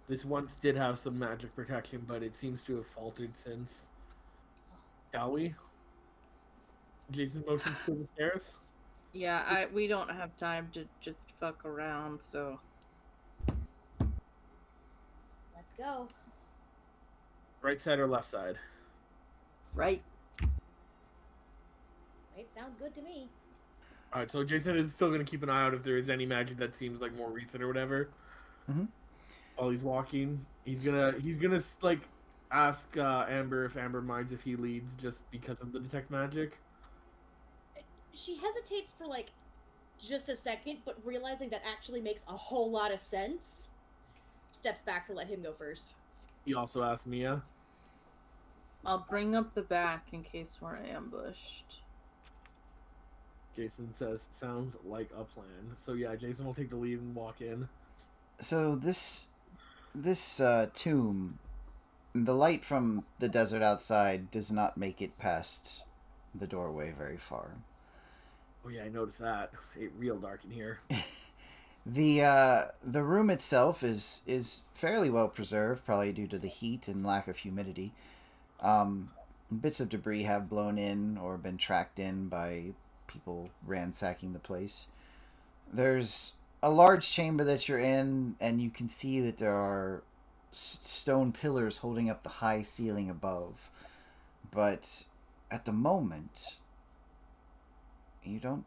This once did have some magic protection, but it seems to have faltered since. Shall we? Jason motions to the stairs. Yeah, we don't have time to just fuck around, so. Let's go. Right side or left side? Right. Right, sounds good to me. Alright, so Jason is still gonna keep an eye out if there is any magic that seems like more recent or whatever. Mm-hmm. While he's walking, he's gonna like ask Amber if Amber minds if he leads just because of the detect magic. She hesitates for like just a second, but realizing that actually makes a whole lot of sense, steps back to let him go first. He also asks Mia. I'll bring up the back in case we're ambushed. Jason says, sounds like a plan. So yeah, Jason will take the lead and walk in. So this tomb, the light from the desert outside does not make it past the doorway very far. Oh yeah, I noticed that. It's real dark in here. The room itself is fairly well preserved, probably due to the heat and lack of humidity. Bits of debris have blown in or been tracked in by people ransacking the place. There's a large chamber that you're in, and you can see that there are stone pillars holding up the high ceiling above. But at the moment, you don't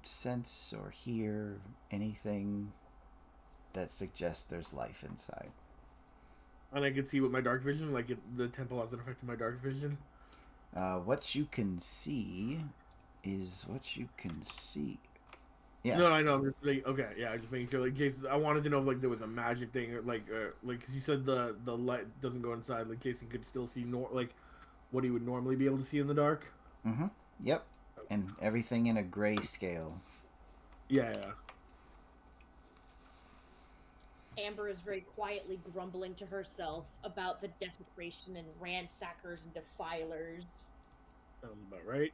sense or hear anything that suggests there's life inside. And I can see with my dark vision, like the temple hasn't affected my dark vision. What you can see is what you can see. Yeah. No, I know. I'm just like, okay, yeah. I'm just making sure. Like, Jason, I wanted to know if like there was a magic thing, or like, because you said the light doesn't go inside. Like, Jason could still see like what he would normally be able to see in the dark. Mm-hmm. Yep. And everything in a gray scale. Yeah. Amber is very quietly grumbling to herself about the desecration and ransackers and defilers. Sounds about right.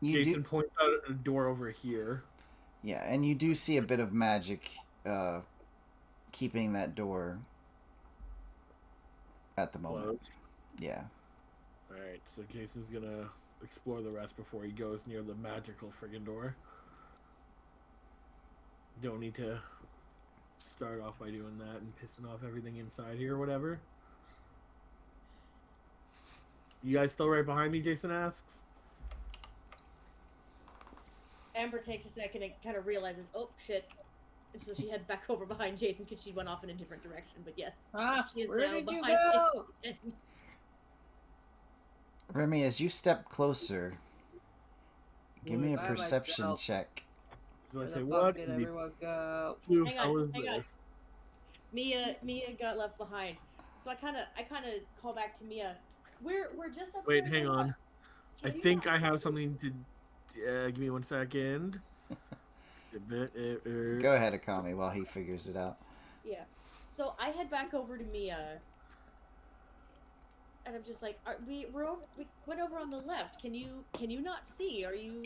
You Jacen points out a door over here. Yeah, and you do see a bit of magic keeping that door at the moment. Closed. Yeah. Alright, so Jason's gonna explore the rest before he goes near the magical friggin' door. Don't need to start off by doing that and pissing off everything inside here or whatever. You guys still right behind me, Jason asks? Amber takes a second and kind of realizes, oh shit. And so she heads back over behind Jason because she went off in a different direction. But yes, she is where now did you behind go? Jason. Remy, as you step closer, give me a By perception myself. check. So I Where say, the what fuck did in the everyone go? blue Hang hell on, is hang on. this? Mia got left behind. So I kind of call back to Mia. We're just up Wait, there hang in the on. hut. I Can you think not I see have us? something to... give me 1 second. Go ahead, Akami, while he figures it out. Yeah. So I head back over to Mia. And I'm just like, we went over on the left. Can you not see? Are you?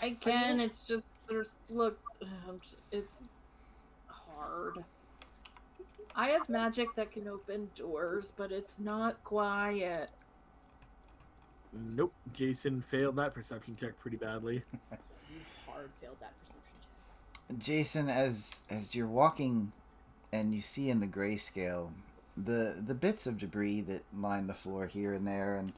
I can. It's just it's hard. I have magic that can open doors, but it's not quiet. Nope. Jason failed that perception check pretty badly. You hard failed that perception check. Jason, as you're walking and you see in the grayscale the bits of debris that line the floor here and there, and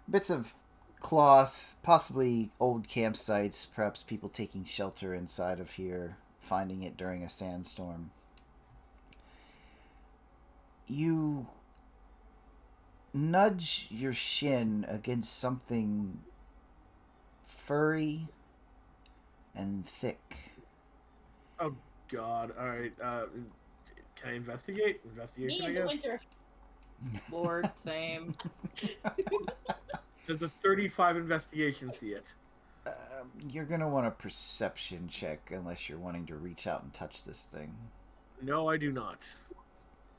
bits of cloth, possibly old campsites, perhaps people taking shelter inside of here, finding it during a sandstorm. You nudge your shin against something furry and thick. Oh, God. All right. Can I investigate? Me Investigation, I in the guess? winter. Lord, same. Does a 35 investigation see it? You're going to want a perception check unless you're wanting to reach out and touch this thing. No, I do not.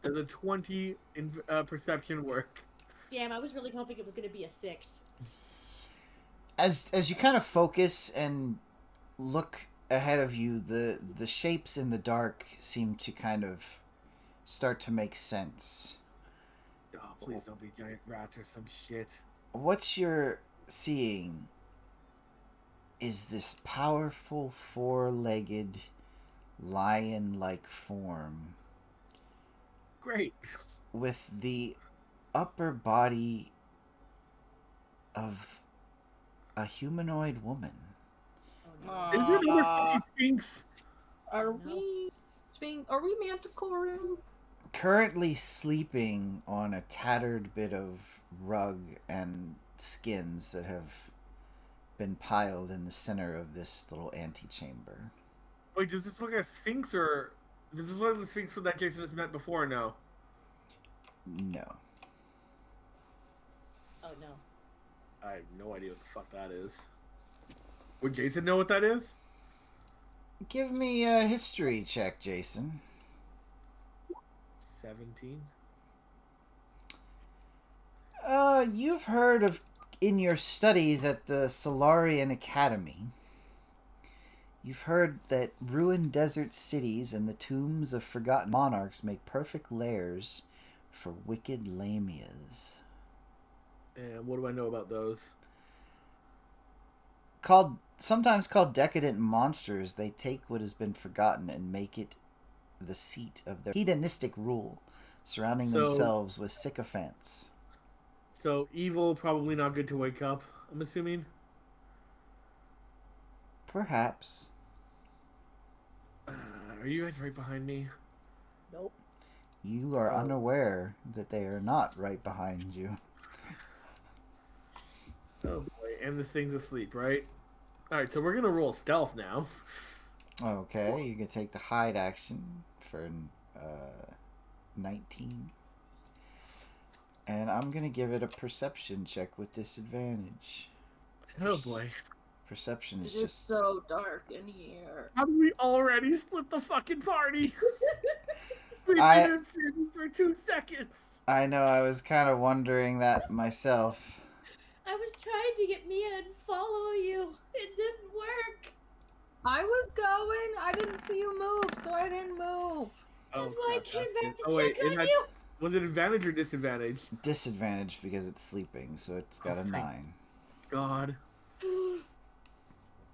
Does a 20 in perception work? Damn, I was really hoping it was going to be a 6. As you kind of focus and look ahead of you, the shapes in the dark seem to kind of start to make sense. Oh, please don't be giant rats or some shit. What you're seeing is this powerful four-legged lion-like form Great. with the upper body of a humanoid woman. Oh, Is it another fucking Sphinx? Are No. we Are we Manticoring? Currently sleeping on a tattered bit of rug and skins that have been piled in the center of this little antechamber. Wait, does this look like a Sphinx or... Does this look like the Sphinx that Jason has met before or no? No. Oh no. I have no idea what the fuck that is. Would Jason know what that is? Give me a history check, Jason. 17. You've heard of, in your studies at the Solarian Academy, you've heard that ruined desert cities and the tombs of forgotten monarchs make perfect lairs for wicked lamias. And what do I know about those? Sometimes called decadent monsters, they take what has been forgotten and make it the seat of their hedonistic rule. surrounding So- themselves with sycophants. So evil, probably not good to wake up, I'm assuming. Perhaps. Are you guys right behind me? Nope. You are Oh. unaware that they are not right behind you. Oh boy, and this thing's asleep, right? Alright, so we're gonna roll stealth now. Okay, you can take the hide action for 19. And I'm going to give it a perception check with disadvantage. Oh boy. Perception is It is just... so dark in here. How did we already split the fucking party? We've I- been in feud for 2 seconds. I know, I was kind of wondering that myself. I was trying to get Mia and follow you. It didn't work. I was going. I didn't see you move, so I didn't move. That's why I crap, came that's back it. to Oh, wait, check it on had- you. Was it advantage or disadvantage? Disadvantage because it's sleeping, so it's got Oh, a thank 9. God.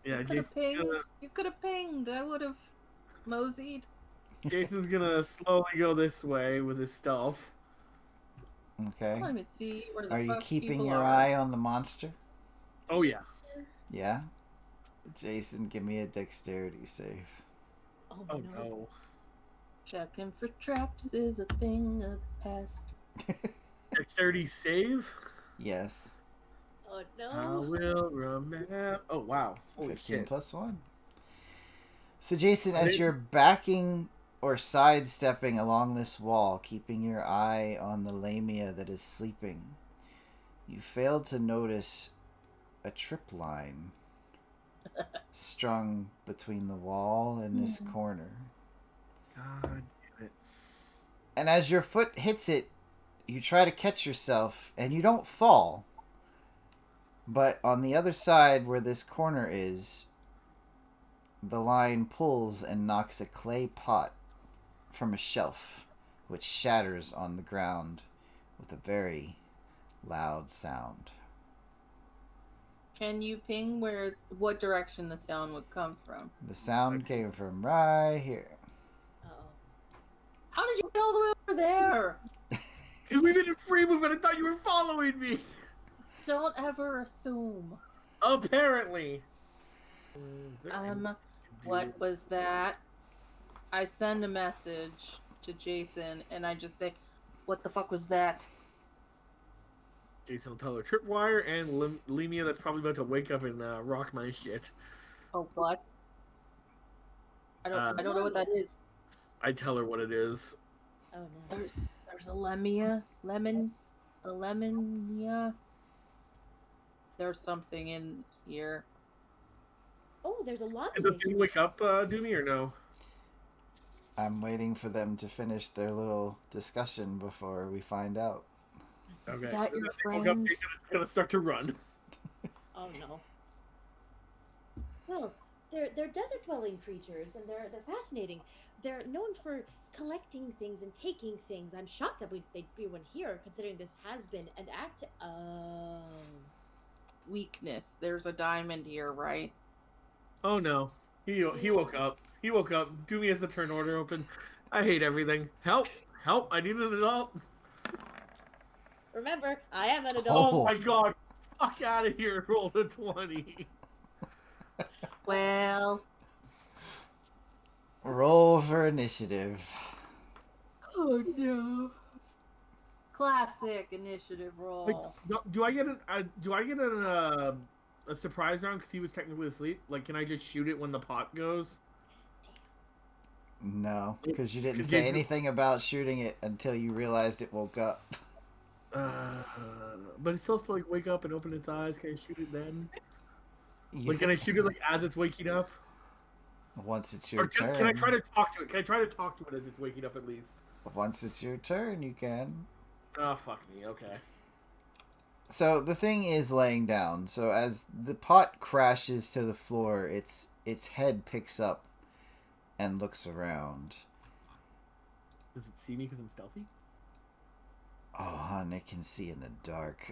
Yeah, You could have Jason's pinged. gonna, You could have pinged. I would have moseyed. Jason's gonna slowly go this way with his stealth. I Okay. don't even see where the Are you fuck keeping people your are. eye on the monster? Oh yeah. Yeah? Jason, give me a dexterity save. Oh, Oh no. no. Checking for traps is a thing of the past. Dexterity save? Yes. Oh I no. will remember. Oh wow. Holy 15 shit. plus 1. So, Jason, as Did- you're backing or sidestepping along this wall, keeping your eye on the lamia that is sleeping, you fail to notice a tripline strung between the wall and this corner. God damn it. And as your foot hits it, you try to catch yourself, and you don't fall. But on the other side where this corner is, the line pulls and knocks a clay pot from a shelf, which shatters on the ground with a very loud sound. Can you ping what direction the sound would come from? The sound came from right here. Uh-oh. How did you get all the way over there? Because we've been in free movement, I thought you were following me. Don't ever assume. Apparently. Is there anything I can do? What was that? I send a message to Jason and I just say, "What the fuck was that?" Jason will tell her tripwire and Lemia that's probably about to wake up and rock my shit. Oh, what? I don't know what that is. I tell her what it is. Oh no. There's a lemon, yeah. There's something in here. Oh, there's a lobby. Did the thing wake up, Dumey, or no? I'm waiting for them to finish their little discussion before we find out. Okay. That When your the thing woke up, friend? Jason is gonna start to run. Oh no. Well, they're desert dwelling creatures, and they're fascinating. They're known for collecting things and taking things. I'm shocked that they'd be one here, considering this has been an act. Weakness. There's a diamond here, right? Oh no. He woke up. He woke up. Dumey has the turn order open. I hate everything. Help! Help! I need an adult. Remember, I am an adult. Oh my god. Fuck out of here. Roll the 20. Well, Roll for initiative. oh no. Classic initiative roll. Like, do I get a surprise round because he was technically asleep? Like, can I just shoot it when the pot goes? No, because you didn't Because say Jason- anything about shooting it until you realized it woke up. But it's supposed to like wake up and open its eyes. Can I shoot it then? You Like, can I shoot it like as it's waking up? Once it's your Or turn. can I try to talk to it? Can I try to talk to it as it's waking up at least? Once it's your turn, you can. Oh fuck me. Okay. So the thing is laying down. So as the pot crashes to the floor, its head picks up and looks around. Does it see me because I'm stealthy? Oh, hon, it can see in the dark.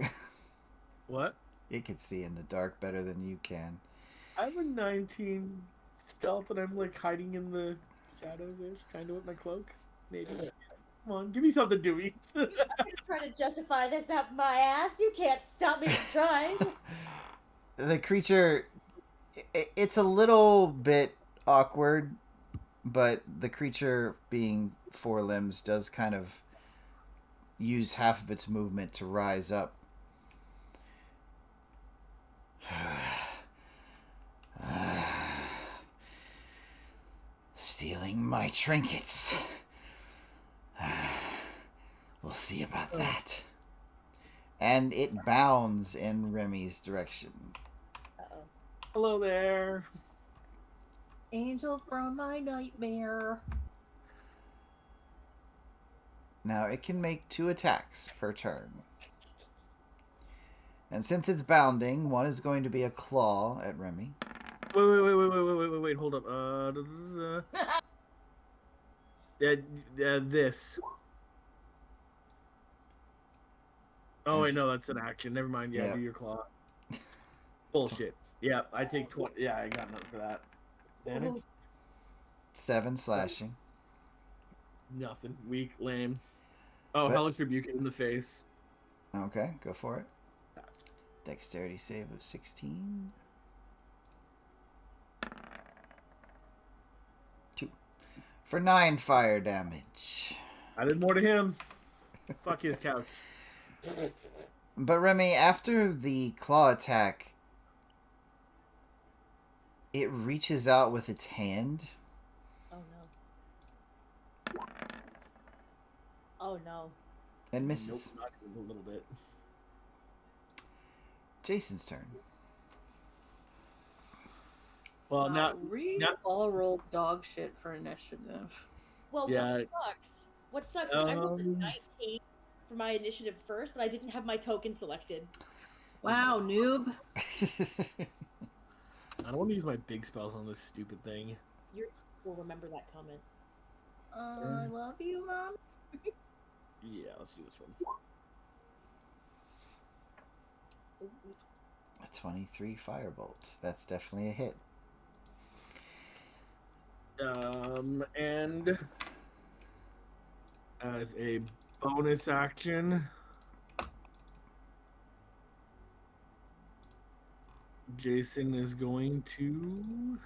What? It can see in the dark better than you can. I have a 19 stealth and I'm like hiding in the shadows ish, kind of with my cloak. Maybe. Come on, give me something, Dewey. I'm gonna try to justify this up my ass. You can't stop me from trying. The creature, it's a little bit awkward, but the creature, being four limbs, does kind of use half of its movement to rise up. Stealing my trinkets. We'll see about that. And it bounds in Remy's direction. Uh-oh. Hello there. Angel from my nightmare. Now it can make 2 attacks per turn. And since it's bounding, one is going to be a claw at Remy. Wait, hold up. This. Oh, wait, no, that's an action. Never mind. Yeah, Yep. do your claw. Bullshit. Yeah, I take 20. Yeah, I got nothing for that. Damage? 7 slashing. Nothing. Weak, lame. Oh, But- Hellish Rebuke in the face. Okay, go for it. Dexterity save of 16. 2. For 9 fire damage. I did more to him. Fuck his couch. But Remy, after the claw attack, it reaches out with its hand. Oh no. Oh no. And misses. Nope, not even a little bit. Jacen's turn. Well, now We now- all rolled dog shit for initiative. Well, Yeah. what sucks? What sucks is I rolled a Um, 19 for my initiative first, but I didn't have my token selected. Wow, noob. I don't want to use my big spells on this stupid thing. Your team will remember that comment. I love you, Mom. Yeah, let's do this one. A 23 firebolt. That's definitely a hit. And as a bonus action, Jacen is going to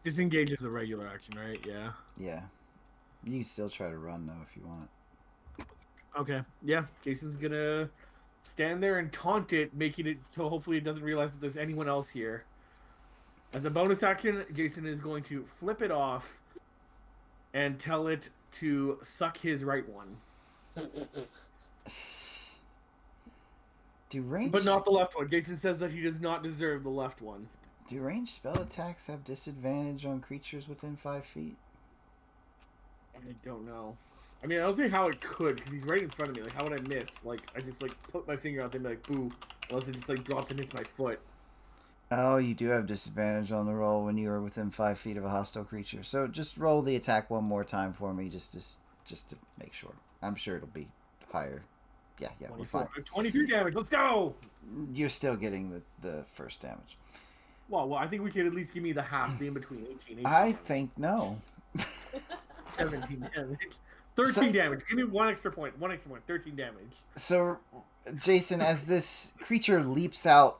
disengage as a regular action, right? Yeah. Yeah. You can still try to run, though, if you want. Okay. Yeah, Jason's gonna stand there and taunt it, making it so hopefully it doesn't realize that there's anyone else here. As a bonus action, Jacen is going to flip it off and tell it to suck his right one. Do range, But not the left one. Jacen says that he does not deserve the left one. do ranged spell attacks have disadvantage on creatures within 5 feet? I don't know. I mean, I don't see how it could, because he's right in front of me. Like, how would I miss? Like, I just, like, put my finger out there and be like, boo. Unless it just, like, drops and hits my foot. Oh, you do have disadvantage on the roll when you are within 5 feet of a hostile creature. So just roll the attack one more time for me, just to make sure. I'm sure it'll be higher. Yeah, we're fine. 23 damage. Let's go! You're still getting the first damage. Well, I think we could at least give me the half, the in-between. 18 I think no. 17 damage. 13 So- damage. Give me one extra point. 13 damage. So, Jacen, as this creature leaps out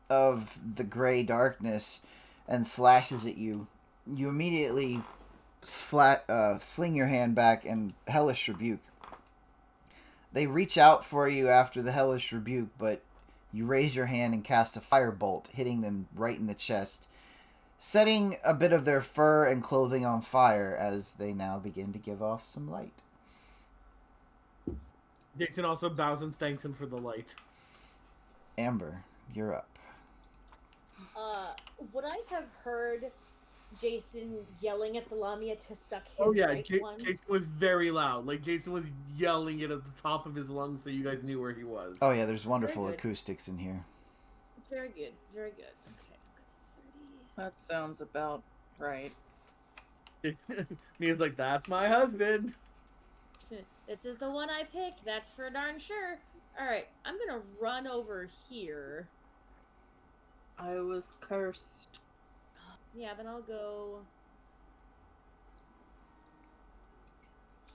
of the gray darkness and slashes at you, you immediately sling your hand back and Hellish Rebuke. They reach out for you after the Hellish Rebuke, but you raise your hand and cast a firebolt, hitting them right in the chest, setting a bit of their fur and clothing on fire as they now begin to give off some light. Jacen also bows and thanks him for the light. Amber, you're up. Would I have heard Jacen yelling at the Lamia to suck his Oh yeah, right one? Jacen was very loud. Like, Jacen was yelling it at the top of his lungs so you guys knew where he was. Oh yeah, there's wonderful Very good. acoustics in here. Very good, very good. Okay, I'm gonna That sounds about right. Mia's like, that's my husband. 30. This is the one I picked, that's for darn sure. Alright, I'm gonna run over here. I was cursed. Yeah, then I'll go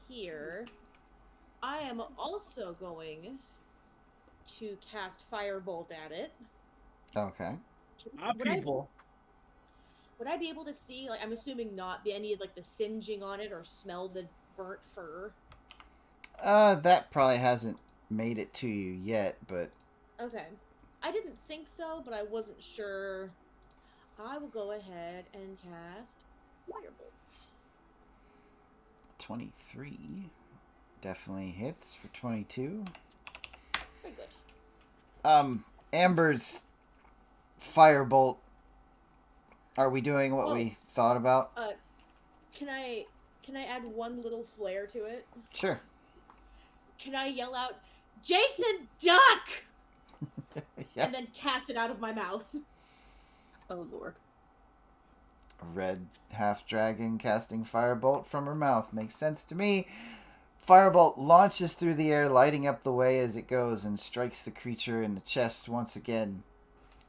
here, I am also going to cast Firebolt at it. Okay. People. Would I be able to see, like, I'm assuming not be any of, like, the singeing on it or smell the burnt fur? That probably hasn't made it to you yet, but... Okay. I didn't think so, but I wasn't sure. I will go ahead and cast Firebolt. 23. Definitely hits for 22. Very good. Amber's Firebolt. Are we doing what we thought about? Can I add one little flair to it? Sure. Can I yell out, Jacen, duck! Yeah. And then cast it out of my mouth? Oh, Lord. A red half-dragon casting Firebolt from her mouth. Makes sense to me. Firebolt launches through the air, lighting up the way as it goes, and strikes the creature in the chest once again,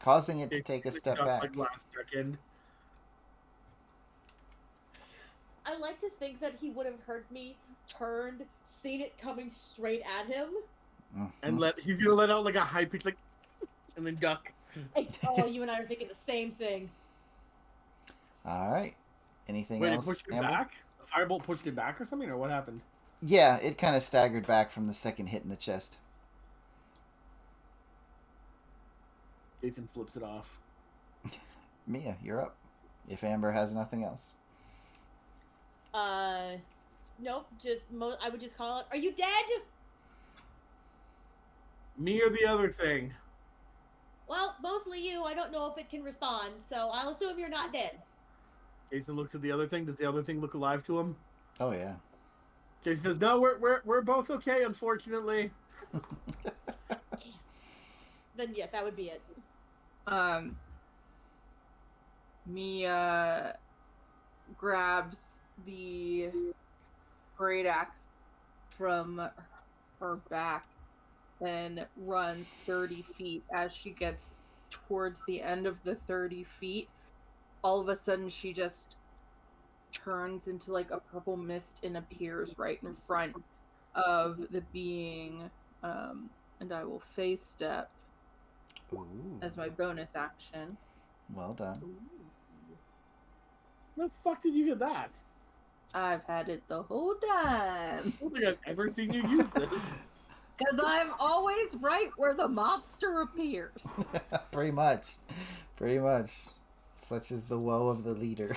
causing it to take a step back. Like last second. I like to think that he would have heard me, turned, seen it coming straight at him. And he's gonna let out like a high pitch, like, and then duck. Oh, you and I are thinking the same thing. All right. Anything Wait, else? it pushed it Amber? back? The firebolt pushed it back or something, or what happened? Yeah, it kind of staggered back from the second hit in the chest. Jacen flips it off. Mia, you're up. If Amber has nothing else. Nope. I would just call it. Are you dead? Me or the other thing? Well, mostly you. I don't know if it can respond, so I'll assume you're not dead. Jacen looks at the other thing. Does the other thing look alive to him? Oh yeah. Jacen says, "No, we're both okay, unfortunately." Then yeah, that would be it. Mia grabs the great axe from her back and runs 30 feet. As she gets towards the end of the 30 feet, all of a sudden she just turns into like a purple mist and appears right in front of the being, and I will face step Ooh. as my bonus action. Well done. Where the fuck did you get that? I've had it the whole time. I don't think I've ever seen you use this. Because I'm always right where the mobster appears. Pretty much. Pretty much. Such is the woe of the leader.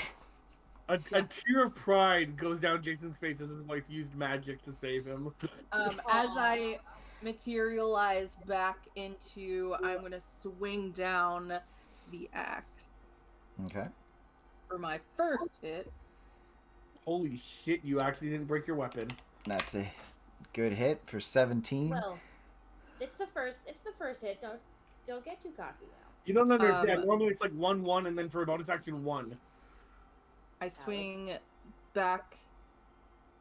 A tear of pride goes down Jason's face as his wife used magic to save him. As I materialize back into, I'm going to swing down the axe Okay. for my first hit. Holy shit, you actually didn't break your weapon. That's a good hit for 17. Well, it's the first hit. Don't get too cocky now. You don't understand. Normally it's like 1-1 and then for a bonus action 1. I swing back,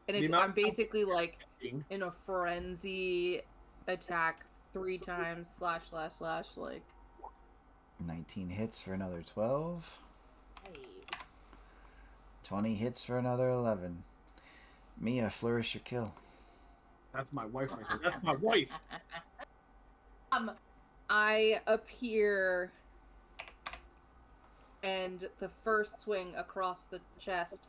and I'm basically like in a frenzy attack 3 times / like 19 hits for another 12. Nice. 20 hits for another 11. Mia, flourish your kill. That's my wife right there. That's my wife. I appear, and the first swing across the chest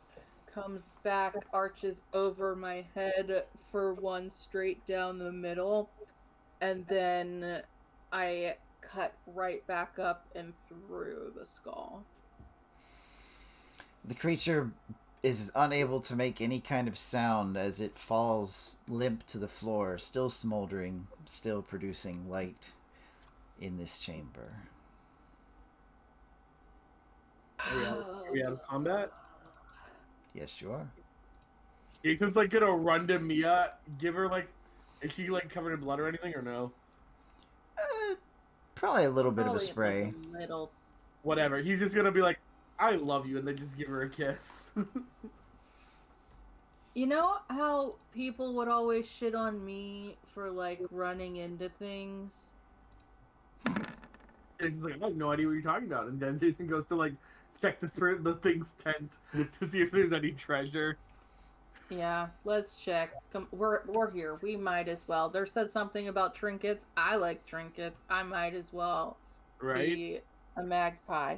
comes back, arches over my head for one straight down the middle, and then I cut right back up and through the skull. The creature is unable to make any kind of sound as it falls limp to the floor, still smoldering, still producing light in this chamber. Are we out of combat? Yes, you are. Jason's like gonna run to Mia, give her like, is she like covered in blood or anything or no? Probably a little bit of a Probably spray. like a little. Whatever. He's just gonna be like, I love you, and then just give her a kiss. You know how people would always shit on me for like running into things? Jason's like, I have no idea what you're talking about, and then Jason goes to like check the thing's tent to see if there's any treasure. Yeah, let's check. Come, we're here. We might as well. There says something about trinkets. I like trinkets. I might as well Right? be a magpie.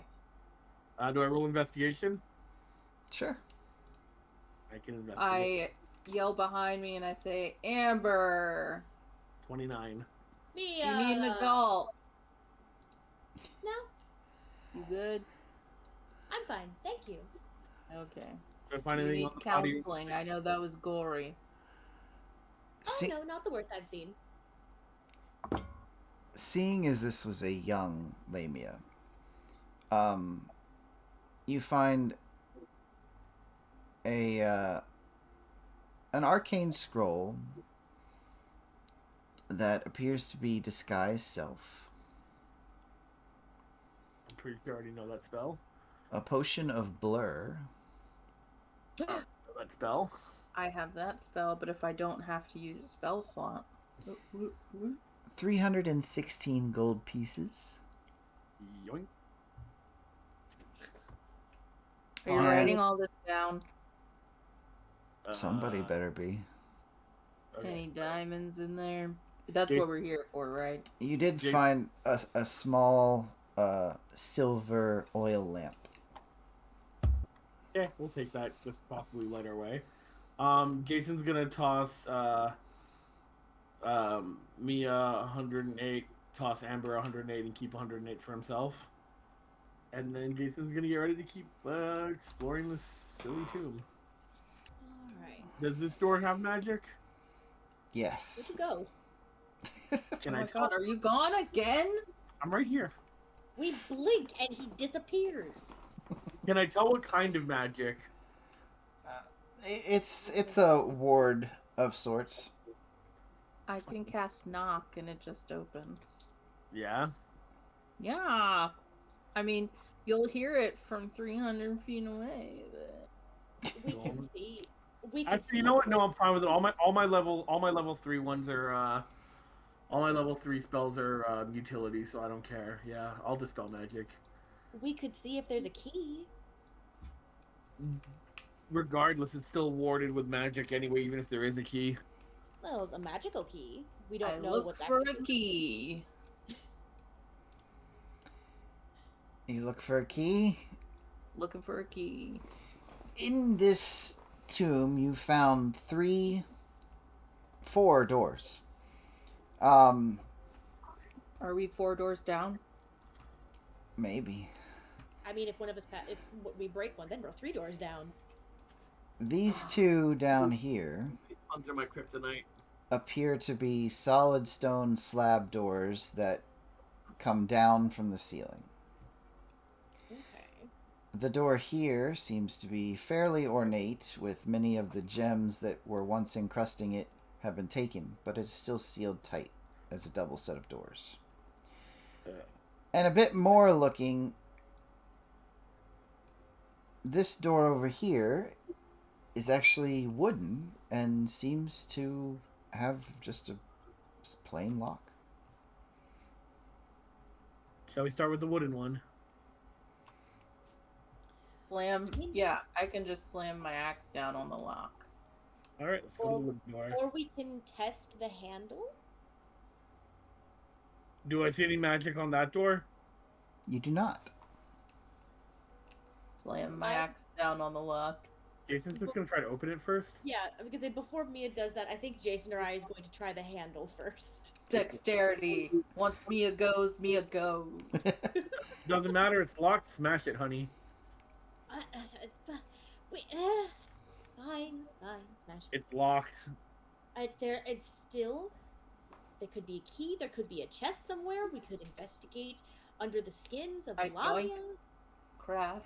Do I roll investigation? Sure. I can investigate. I yell behind me and I say, Amber, 29. Me, you need an adult. No, You good? I'm fine. Thank you. Okay. Do I find You anything need on the body? counseling. I know that was gory. See- Oh no, not the worst I've seen. Seeing as this was a young Lamia, you find an arcane scroll that appears to be disguise self, I'm pretty sure I already know that spell. a potion of blur, That spell. I have that spell, but if I don't have to use a spell slot. 316 gold pieces. Yoink. Are you And- writing all this down? Somebody better be. Okay. Any diamonds in there? That's Jason- what we're here for, right? You did Jason- find a small silver oil lamp. Yeah, we'll take that. Just possibly light our way. Jason's gonna toss Mia 108, toss Amber 108, and keep 108 for himself. And then Jason's gonna get ready to keep exploring this silly tomb. All right, Does this door have magic? where'd Yes. you go? Can Oh I my tell? god, are you gone again? I'm right here. We blink and he disappears. Can I tell what kind of magic? It's a ward of sorts. I can cast knock and it just opens. Yeah. Yeah. I mean, you'll hear it from 300 feet away. But... We can see. We can Actually, see. you know what? No, I'm fine with it. All my level 3 ones are all my level 3 spells are utility, so I don't care. Yeah, I'll dispel magic. We could see if there's a key. Regardless, it's still warded with magic anyway, even if there is a key. Well, a magical key. We I don't know look what's for actually. a key. You look for a key. Looking for a key. In this tomb, you found four doors. Are we 4 doors down? Maybe. I mean, if one of us if we break one, then we're 3 doors down. These two down here These puns are my kryptonite. appear to be solid stone slab doors that come down from the ceiling. Okay. The door here seems to be fairly ornate, with many of the gems that were once encrusting it have been taken, but it is still sealed tight as a double set of doors. And a bit more looking, this door over here is actually wooden and seems to have just a plain lock. Shall we start with the wooden one? Slam. Seems- Yeah, I can just slam my axe down on the lock. All right, let's go to the wooden door. Or we can test the handle. Do I see any magic on that door? You do not. Slam my axe down on the lock. Jason's just gonna try to open it first. Yeah, because before Mia does that, I think Jason or I is going to try the handle first. Dexterity. Once Mia goes, Mia goes. Doesn't matter. It's locked. Smash it, honey. Wait, fine, smash. It's locked. It's still. There could be a key. There could be a chest somewhere. We could investigate under the skins of I Lamia. Crash.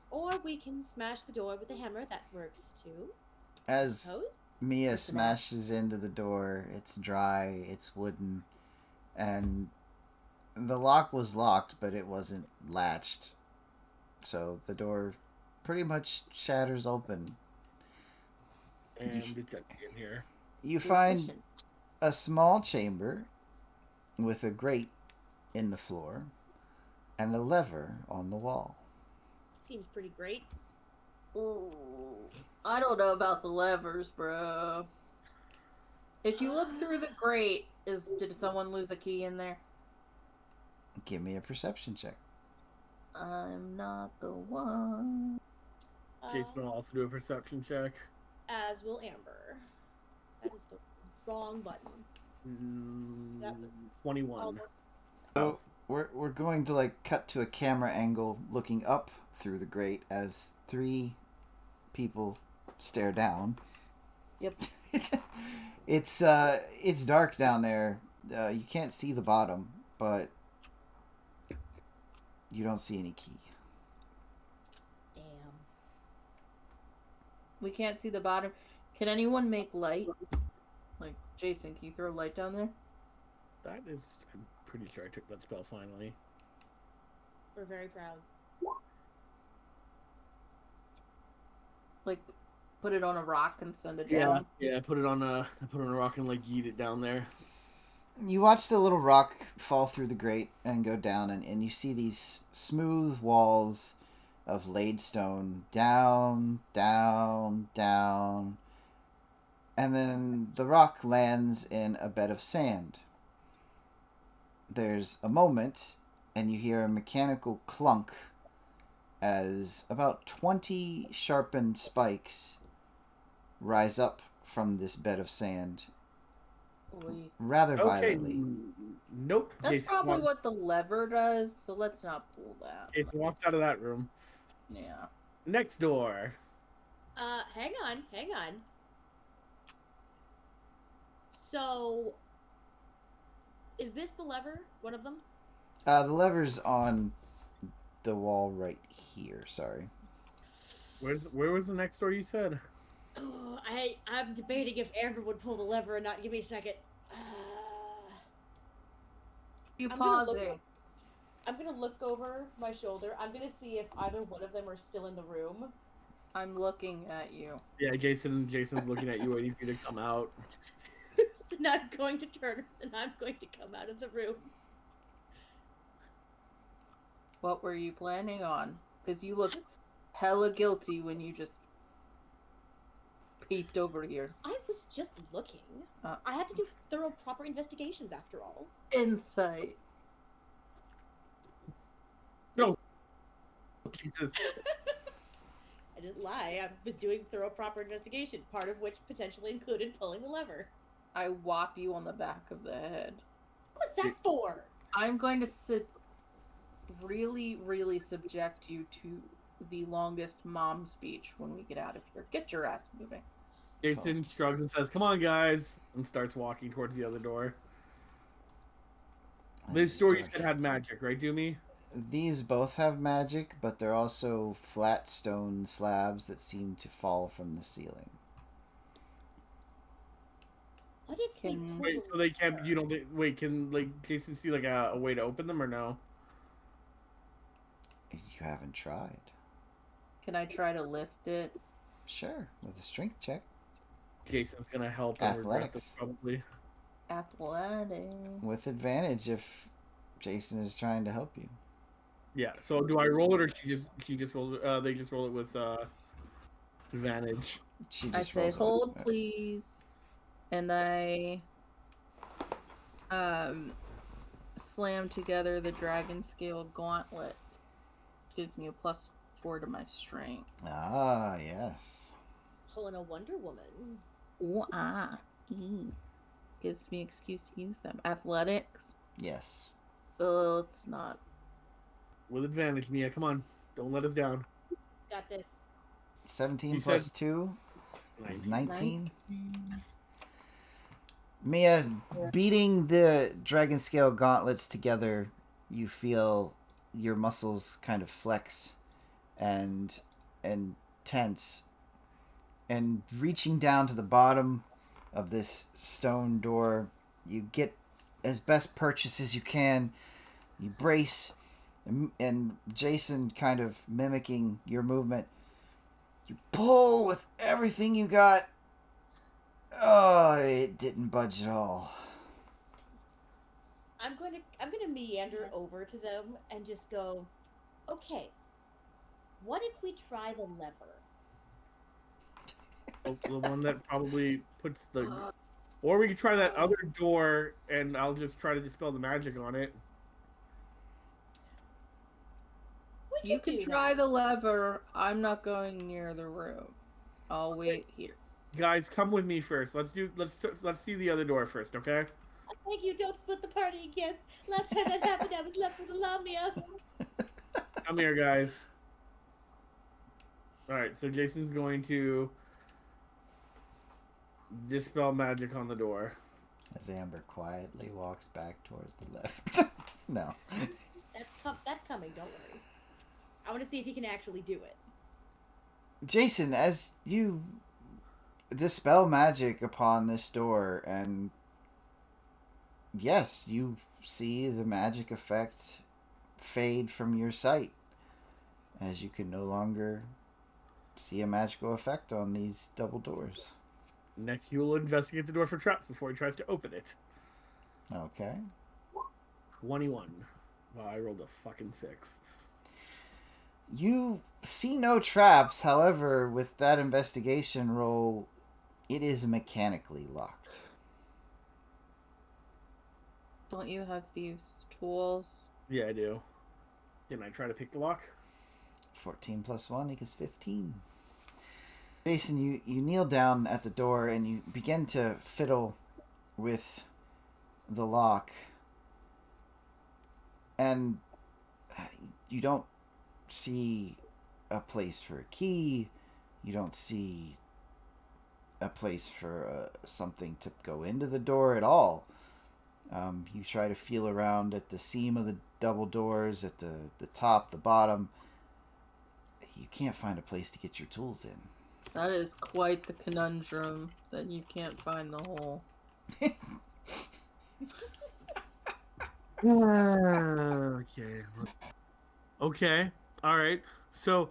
Or we can smash the door with a hammer. That works too. As Suppose. Mia What's the smashes into the door, it's dry, it's wooden, and the lock was locked, but it wasn't latched. So the door pretty much shatters open. And it's empty in here. You find a small chamber with a grate in the floor and a lever on the wall. Seems pretty great. Ooh, I don't know about the levers, bro. If you look through the grate, did someone lose a key in there? Give me a perception check. I'm not the one. Jason will also do a perception check. As will Amber. That is the wrong button. That was 21. almost. So we're going to like cut to a camera angle looking up through the grate as 3 people stare down. Yep. It's dark down there. You can't see the bottom, but you don't see any key. Damn. We can't see the bottom. Can anyone make light? Like, Jacen, can you throw light down there? That is, I'm pretty sure I took that spell finally. We're very proud. Like, put it on a rock and send it down? Yeah. Put it on a rock and like yeet it down there. You watch the little rock fall through the grate and go down, and you see these smooth walls of laid stone down, down, down. And then the rock lands in a bed of sand. There's a moment, and you hear a mechanical clunk as about 20 sharpened spikes rise up from this bed of sand rather violently. Nope. That's Jason probably what the lever does, so let's not pull that. Jason walks out of that room. Yeah. Next door. Hang on. So, is this the lever? One of them? The lever's on the wall right here. Sorry. Where was the next door you said? Oh, I'm debating if Amber would pull the lever or not. Give me a second. You I'm gonna pausing. I'm gonna look over my shoulder. I'm gonna see if either one of them are still in the room. I'm looking at you. Yeah, Jason's looking at you, waiting for you to come out. And I'm going to turn and I'm going to come out of the room. What were you planning on? Because you looked hella guilty when you just peeked over here. I was just looking. Uh. I had to do thorough, proper investigations after all. Insight. No. Jesus. I didn't lie. I was doing thorough, proper investigation, part of which potentially included pulling the lever. I whop you on the back of the head. What was that for? I'm going to really, really subject you to the longest mom speech when we get out of here. Get your ass moving. Jason shrugs and says, "Come on, guys," and starts walking towards the other door. This door you said had magic, right, Dumey? These both have magic, but they're also flat stone slabs that seem to fall from the ceiling. What if we Can- Wait, so they can't. You don't. Wait, can like Jason see like a way to open them or no? You haven't tried. Can I try to lift it? Sure, with a strength check. Jason's gonna help them regret this Athletics. probably. Athletic. With advantage if Jason is trying to help you. Yeah. So do I roll it or she just rolls it? They just roll it with advantage. She I just say, rolls it. hold please. And I slam together the dragon scaled gauntlet. Gives me a +4 to my strength. Ah, yes. pulling a Wonder Woman? Ooh, ah. Gives me excuse to use them. Athletics. Yes. Oh, it's not. With advantage, Mia. Come on. Don't let us down. Got this. 17 You plus said- 2 is 19. 19. Mia, beating the dragon scale gauntlets together, you feel your muscles kind of flex and tense. And reaching down to the bottom of this stone door, you get as best purchase as you can. You brace, and Jacen kind of mimicking your movement. You pull with everything you got. Oh, it didn't budge at all. I'm gonna meander over to them and just go, okay, what if we try the lever? The one that probably puts the... Or we could try that other door, and I'll just try to dispel the magic on it. You can try the lever. I'm not going near the room. I'll wait here. Guys, come with me first. Let's see the other door first, okay? I beg you, don't split the party again. Last time that happened, I was left with Lamia. Come here, guys. Alright, so Jason's going to dispel magic on the door. As Amber quietly walks back towards the left. No. That's coming, don't worry. I want to see if he can actually do it. Jacen, as you dispel magic upon this door, and yes, you see the magic effect fade from your sight, as you can no longer see a magical effect on these double doors. Next, you will investigate the door for traps before he tries to open it. Okay. 21. Wow, I rolled a fucking 6. You see no traps, however, with that investigation roll, it is mechanically locked. Don't you have thieves' tools? Yeah, I do. Didn't I try to pick the lock? 14 plus 1 equals 15. Jacen, you kneel down at the door and you begin to fiddle with the lock. And you don't see a place for a key. You don't see a place for something to go into the door at all. You try to feel around at the seam of the double doors, at the top, the bottom. You can't find a place to get your tools in. That is quite the conundrum, that you can't find the hole. Okay. Okay. All right. So,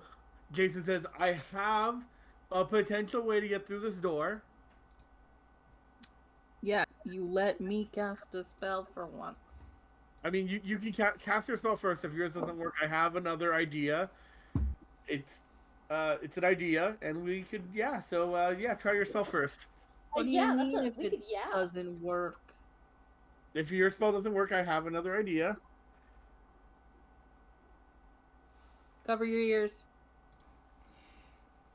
Jacen says, I have a potential way to get through this door. Yeah, you let me cast a spell for once. I mean, you can cast your spell first. If yours doesn't work, I have another idea. It's an idea, and we could, yeah. So, yeah, try your spell first. What do you mean if it doesn't work? If your spell doesn't work, I have another idea. Cover your ears.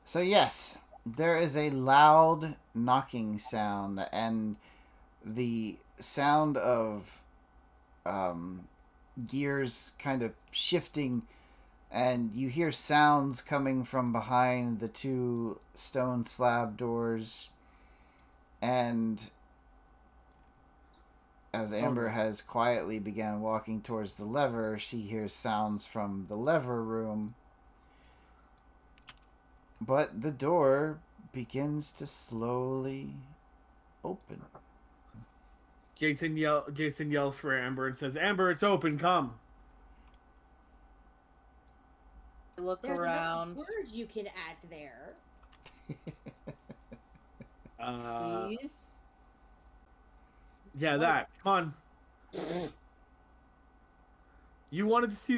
So yes, there is a loud knocking sound, and the sound of gears kind of shifting, and you hear sounds coming from behind the two stone slab doors. And as Amber has quietly began walking towards the lever, she hears sounds from the lever room. But the door begins to slowly open. Jacen yells for Amber and says, Amber, it's open, come. Look There's around. words you can add there. Please? Yeah, that. Come on. You wanted to see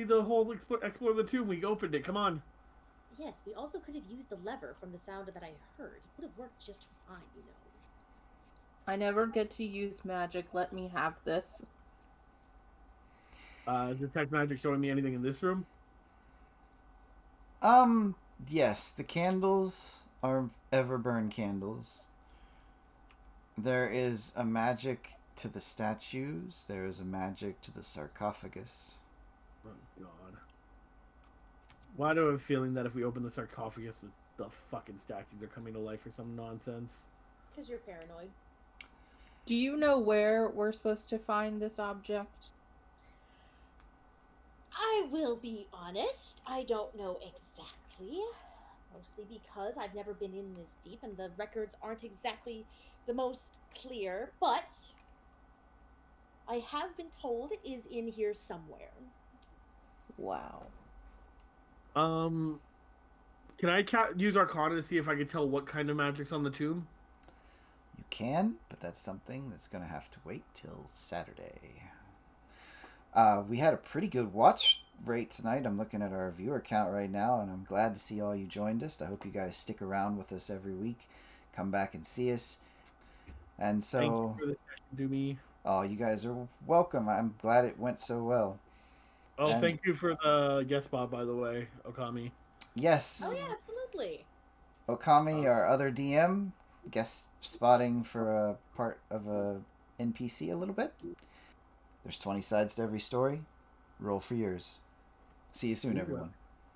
the whole explore the tomb. We opened it. Come on. Yes, we also could have used the lever from the sound that I heard. It would have worked just fine, you know. I never get to use magic. Let me have this. Detect magic showing me anything in this room? Yes, the candles are Everburn candles. There is a magic to the statues. There is a magic to the sarcophagus. Oh, God. Why do I have a feeling that if we open the sarcophagus, the fucking statues are coming to life or some nonsense? Because you're paranoid. Do you know where we're supposed to find this object? I will be honest, I don't know exactly. Mostly because I've never been in this deep and the records aren't exactly the most clear, but I have been told it is in here somewhere. Wow. Can I use Arcana to see if I can tell what kind of magic's on the tomb? You can, but that's something that's going to have to wait till Saturday. We had a pretty good watch rate tonight. I'm looking at our viewer count right now, and I'm glad to see all you joined us. I hope you guys stick around with us every week. Come back and see us. And so, Thank you for the session, Dumey. oh, you guys are welcome. I'm glad it went so well. Oh, And- thank you for the guest spot, by the way, Okami. Yes, Oh yeah, absolutely. Okami, our other DM, guest spotting for a part of a NPC a little bit. There's 20 sides to every story. Roll for yours. See you soon, everyone.